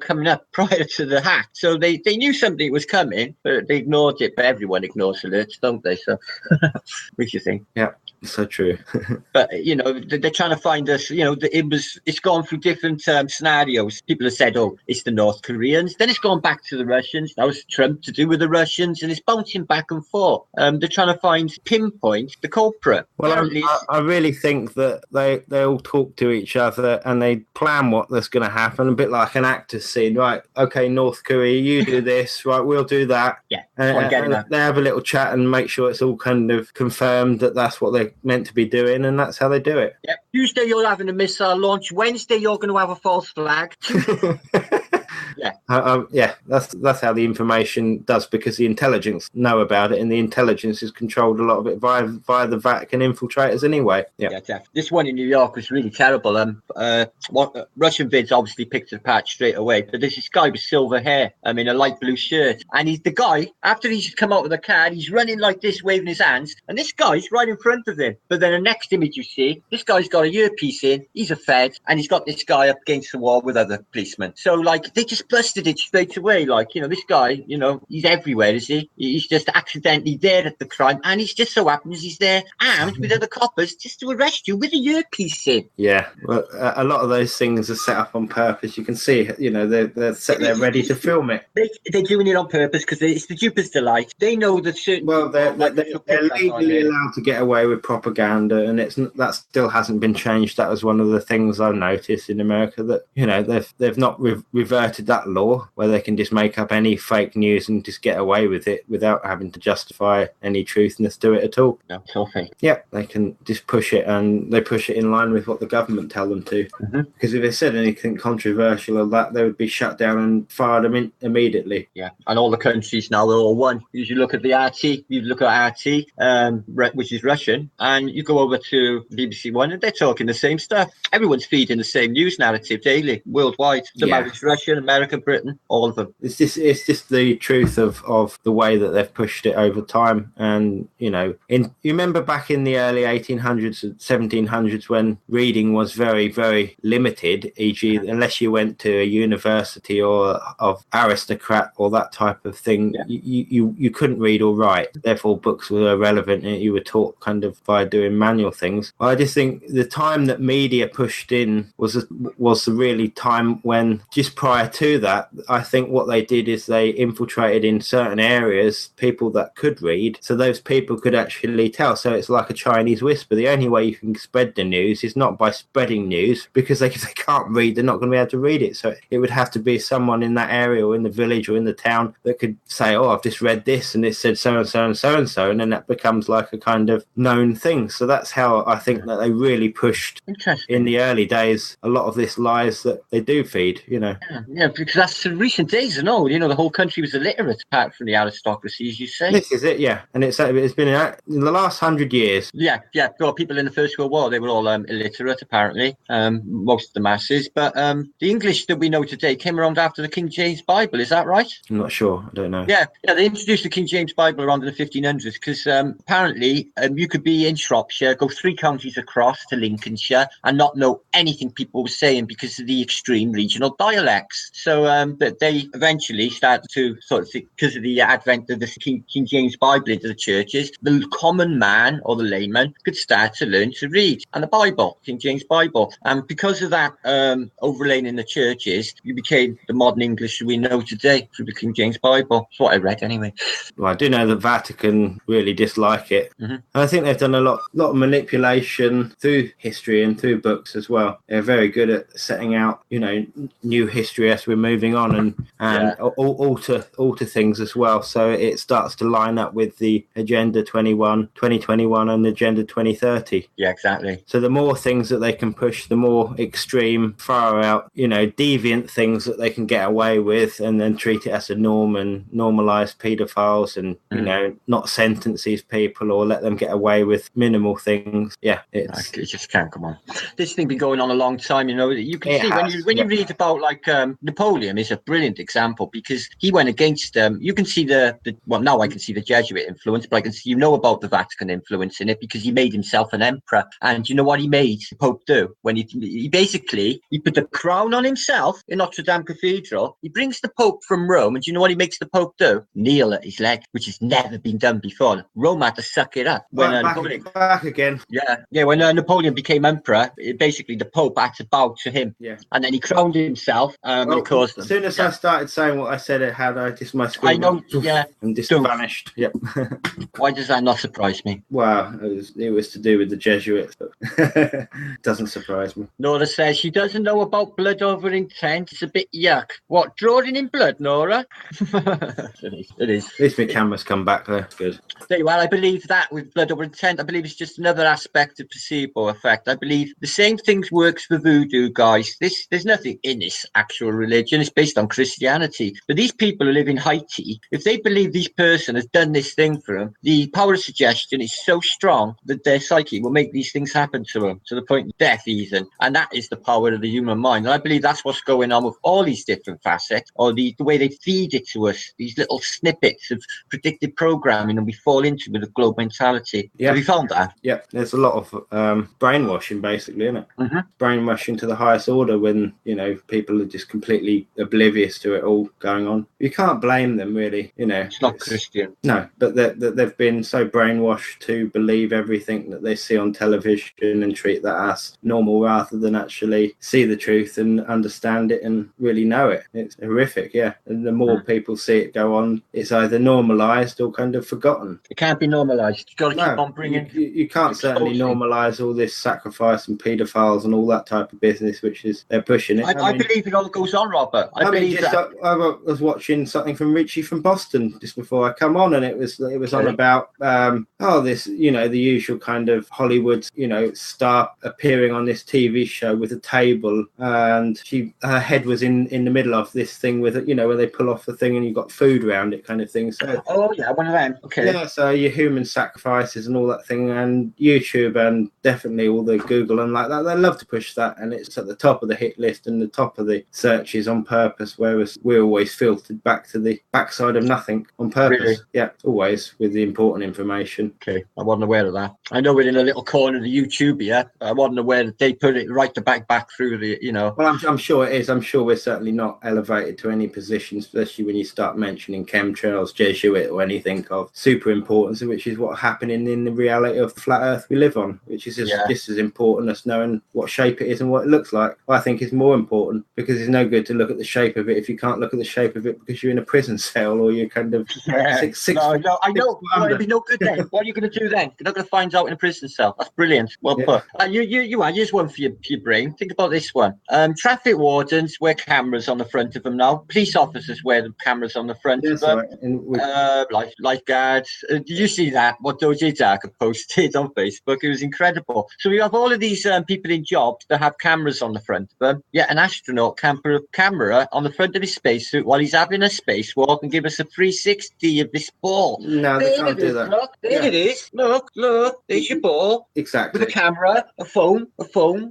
coming up prior to the hack. So they knew something was coming, but they ignored it. But everyone ignores alerts, don't they? So, what do you think? Yeah. So true. But they're trying to find us. It's gone through different scenarios. People have said, "Oh, it's the North Koreans." Then it's gone back to the Russians. Now it's Trump to do with the Russians, and it's bouncing back and forth. They're trying to pinpoint the culprit. Well, I really think that they all talk to each other and they plan what's going to happen, a bit like an actor scene. Right? Okay, North Korea, you do this. Right, we'll do that. Yeah. And they have a little chat and make sure it's all kind of confirmed that that's what they're meant to be doing, and that's how they do it. Yep. Tuesday you're having a missile launch. Wednesday you're going to have a false flag. That's how the information does, because the intelligence know about it, and the intelligence has controlled a lot of it via the Vatican infiltrators anyway. Yeah, this one in New York was really terrible. Russian vids obviously picked it apart straight away, but there's this guy with silver hair, in a light blue shirt, and he's the guy, after he's come out with the car, he's running like this, waving his hands, and this guy's right in front of him. But then the next image you see, this guy's got a earpiece in, he's a Fed, and he's got this guy up against the wall with other policemen. So they just busted it straight away. This guy, he's everywhere, is he? He's just accidentally there at the crime, and he's just so happens he's there armed with other coppers just to arrest you with a earpiece in. Yeah, well, a lot of those things are set up on purpose. You can see, they're set there ready to film it. They're doing it on purpose because it's the duper's delight. They know that certain. Well, they're legally allowed to get away with propaganda, and that still hasn't been changed. That was one of the things I've noticed in America, that they've not reverted that that law where they can just make up any fake news and just get away with it without having to justify any truthness to it at all. No, filthy. Yeah, they can just push it, and they push it in line with what the government tell them to. Because if they said anything controversial or that, they would be shut down and fired immediately. Yeah, and all the countries now are all one. You look at the RT, you look at RT, which is Russian, and you go over to BBC One, and they're talking the same stuff. Everyone's feeding the same news narrative daily, worldwide. No matter it's Russian, America, Britain, all of them. It's just the truth of the way that they've pushed it over time. And you remember back in the early 1800s and 1700s when reading was very, very limited, e.g. unless you went to a university or of aristocrat or that type of thing, you couldn't read or write. Therefore, books were irrelevant, and you were taught kind of by doing manual things. Well, I just think the time that media pushed in was the really time when, just prior to that, I think what they did is they infiltrated in certain areas people that could read, so those people could actually tell. So it's like a Chinese whisper. The only way you can spread the news is not by spreading news, because if they can't read, they're not going to be able to read it. So it would have to be someone in that area or in the village or in the town that could say, oh, I've just read this and it said so and so and so and so, and then that becomes like a kind of known thing. So that's how I think that they really pushed in the early days a lot of this lies that they do feed, Yeah, because that's in recent days and all. The whole country was illiterate apart from the aristocracy, as you say. This is it, yeah. And it's been in the last 100 years. Yeah. Well, people in the First World War, they were all illiterate, apparently, most of the masses. But the English that we know today came around after the King James Bible. Is that right? I'm not sure. I don't know. Yeah. They introduced the King James Bible around in the 1500s because apparently you could be in Shropshire, go 3 counties across to Lincolnshire and not know anything people were saying because of the extreme regional dialects. So that they eventually started to sort of, because of the advent of the King James Bible into the churches, the common man or the layman could start to learn to read. And the Bible, King James Bible. And because of that overlaying in the churches, you became the modern English we know today through the King James Bible. That's what I read anyway. Well, I do know the Vatican really dislike it. And I think they've done a lot of manipulation through history and through books as well. They're very good at setting out, new history as we're moving on and alter things as well. So it starts to line up with the Agenda 2021 and Agenda 2030. Yeah, exactly. So the more things that they can push, the more extreme, far out, deviant things that they can get away with, and then treat it as a norm and normalise paedophiles and, not sentence these people or let them get away with minimal things. Yeah, it just can't come on. This thing been going on a long time, you can see when you read about like Napoleon is a brilliant example because he went against you can see now I can see the Jesuit influence, but I can see about the Vatican influence in it because he made himself an emperor. And you know what he made the Pope do? When he basically put the crown on himself in Notre Dame Cathedral. He brings the Pope from Rome, and do you know what he makes the Pope do? Kneel at his leg, which has never been done before. Rome had to suck it up. When back again. Yeah. When Napoleon became emperor, basically the Pope had to bow to him. Yeah. And then he crowned himself. Of course, as soon as I started saying what I said, it had my screen. I know. Yeah. And just vanished. Yep. Why does that not surprise me? Well, it was to do with the Jesuits. But doesn't surprise me. Nora says she doesn't know about blood over intent. It's a bit yuck. What, drawing in blood, Nora? It is. At least my camera's come back there. Good. Well, I believe that with blood over intent, I believe it's just another aspect of placebo effect. I believe the same things works for voodoo, guys. There's nothing in this actual religion. It's based on Christianity. But these people who live in Haiti, if they believe this person has done this thing for them, the power of suggestion is so strong that their psyche will make these things happen to them, to the point of death even. And that is the power of the human mind. And I believe that's what's going on with all these different facets, or the way they feed it to us, these little snippets of predictive programming, and we fall into with a globe mentality. Yeah. Have you found that? Yeah, there's a lot of brainwashing, basically, isn't it? Mm-hmm. Brainwashing to the highest order when, people are just completely oblivious to it all going on. You can't blame them, really. It's not Christian. No, but they've been so brainwashed to believe everything that they see on television and treat that as normal rather than actually see the truth and understand it and really know it. It's horrific, yeah. And the more people see it go on, it's either normalised or kind of forgotten. It can't be normalised. You've got to keep on bringing... You can't certainly normalise all this sacrifice and paedophiles and all that type of business, which is they're pushing it. I believe it all goes on, Rob. Robert. I believe just that. I was watching something from Richie from Boston just before I come on, and it was on about this, the usual kind of Hollywood, star appearing on this TV show with a table, and her head was in the middle of this thing with it, where they pull off the thing and you've got food around it, kind of thing. So one of them. Okay. Yeah, so your human sacrifices and all that thing, and YouTube and definitely all the Google and like that, they love to push that, and it's at the top of the hit list and the top of the searches on purpose, whereas we're always filtered back to the backside of nothing on purpose. Really? Yeah, always with the important information. Okay, I wasn't aware of that. I know we're in a little corner of the YouTube here. I wasn't aware that they put it right back through the, Well, I'm sure it is. I'm sure we're certainly not elevated to any position, especially when you start mentioning chemtrails, Jesuit, or anything of super importance, which is what's happening in the reality of the flat Earth we live on, which is just as important as knowing what shape it is and what it looks like. I think is more important, because it's no good to look at the shape of it if you can't look at the shape of it because you're in a prison cell or you're kind of six. No, I know. It'd be no good then. What are you going to do then? You're not going to find out in a prison cell. That's brilliant. Well put. Here's one for your brain. Think about this one. Traffic wardens wear cameras on the front of them now. Police officers wear the cameras on the front of them. Right. Lifeguards. Did you see that? What Doji Dark posted on Facebook? It was incredible. So we have all of these people in jobs that have cameras on the front of them. Yeah, an astronaut can put a camera on the front of his spacesuit while he's having a spacewalk and give us a 360 of this ball. No, they can't do that. Look, there it is. Look, there's your ball. Exactly. With a camera, a phone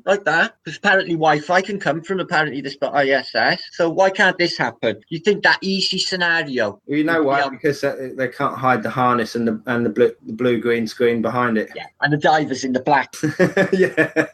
like that. Because apparently Wi-Fi can come from this ISS. So why can't this happen? You think that easy scenario? Well, you know why? Because they can't hide the harness and the blue-green screen behind it. Yeah, and the divers in the black. Yeah.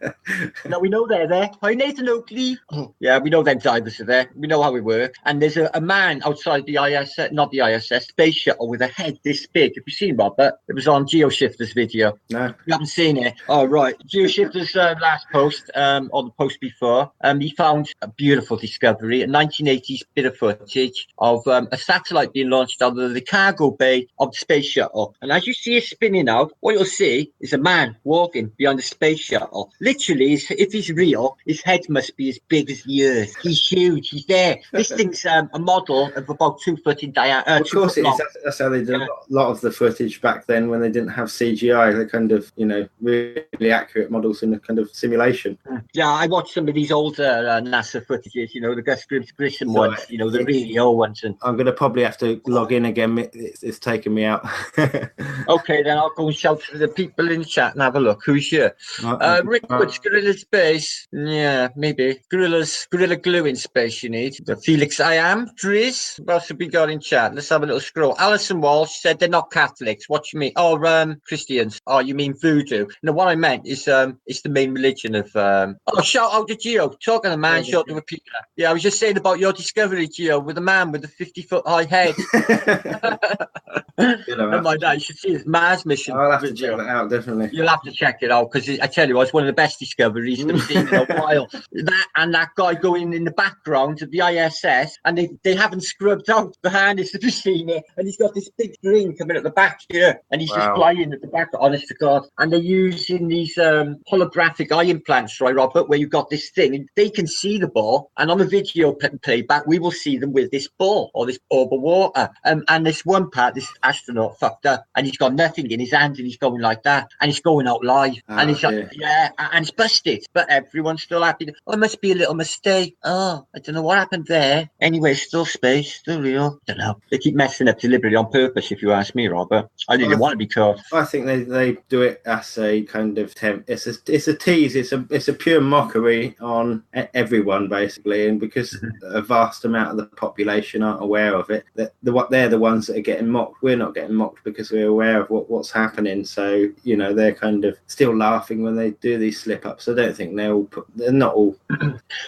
No, we know they're there. Hi, Nathan Oakley. Yeah, we know them divers are there. We know how it works. And there's a man outside the ISS, not the ISS, space shuttle with a head this big. Have you seen Robert? It was on GeoShifter's video. No. You haven't seen it? Oh, right. GeoShifter's last post, or the post before, he found a beautiful discovery, a 1980s bit of footage of a satellite being launched out of the cargo bay of the space shuttle. And as you see it spinning out, what you'll see is a man walking behind the space shuttle. Literally, if he's real, his head must be as big as the Earth. He's huge. He's there. This thing's a model of about 2 foot in diameter. Of course it is. That's how they did a lot of the footage back then when they didn't have CGI. They kind of, really accurate models in a kind of simulation. Yeah, I watched some of these older NASA footages, the Gus Grissom ones, the really old ones. And I'm going to probably have to log in again. It's taken me out. Okay, then I'll go and shout to the people in the chat and have a look. Who's here? Rick Woods, Gorilla Space. Yeah, maybe. Gorilla Glue in space you need. Felix I am. Driz. What else have we got in chat? Let's have a little scroll. Alison Walsh said they're not Catholics. What do you mean? Oh, Christians. Oh, you mean voodoo? No, what I meant is it's the main religion of shout out to Gio. Talking to man, shout to a Peter. Yeah, I was just saying about your discovery, Gio, with a man with a 50-foot high head. Oh my God, you should see his Mars mission. I'll have to check that out, definitely. You'll have to check it out, because I tell you, it's one of the best discoveries I've seen in a while. That guy going in the background of the ISS, and they haven't scrubbed out the harness. Have you seen it? And he's got this big green coming at the back here, and he's just flying at the back, honest to God. And they're using these holographic eye implants, right, Robert, where you've got this thing, and they can see the ball, and on the video playback, we will see them with this ball, or this orb of water. And this one part, this astronaut fucked up, and he's got nothing in his hand, and he's going like that, and he's going out live, and he's like, and it's busted, but everyone's still happy. Oh, it must be a little mistake. Oh, I don't know what happened there. Anyway, still space, still real. I don't know. They keep messing up deliberately on purpose, if you ask me, Robert. I didn't want to be caught. I think they do it as a kind of it's a tease. It's a pure mockery on everyone, basically, and because a vast amount of the population aren't aware of it, they're the ones that are getting mocked. We're not getting mocked because we're aware of what's happening. So they're kind of still laughing when they do these slip ups. I don't think they're not all.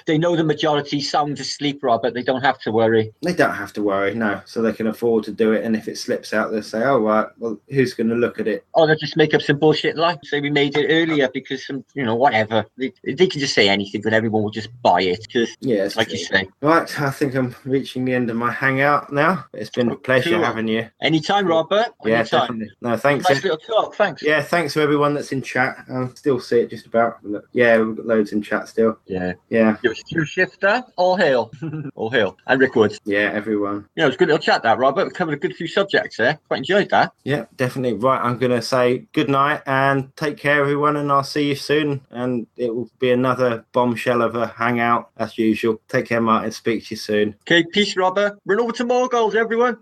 They know the majority sound asleep, Robert. They don't have to worry. They don't have to worry, no. So they can afford to do it, and if it slips out, they'll say, "Oh right, well, who's going to look at it?" Or they'll just make up some bullshit like say we made it earlier because some, whatever. They can just say anything, and everyone will just buy it. Yes, like you say. Right, I think I'm reaching the end of my hangout now. It's been a pleasure having you. Anytime, Robert. Yeah, definitely. No, thanks. Nice little talk. Thanks. Yeah, thanks to everyone that's in chat. I still see it just about. Yeah, we've got loads in chat still. Yeah. Yeah. Your shifter, all hail. All hail. And Rick Wood. Yeah, everyone. Yeah, it was a good little chat, that, Robert. We covered a good few subjects there. Quite enjoyed that. Yeah, definitely. Right, I'm going to say good night and take care, everyone, and I'll see you soon. And it will be another bombshell of a hangout, as usual. Take care, Martin. Speak to you soon. Okay, peace, Robert. Run over to more goals, everyone.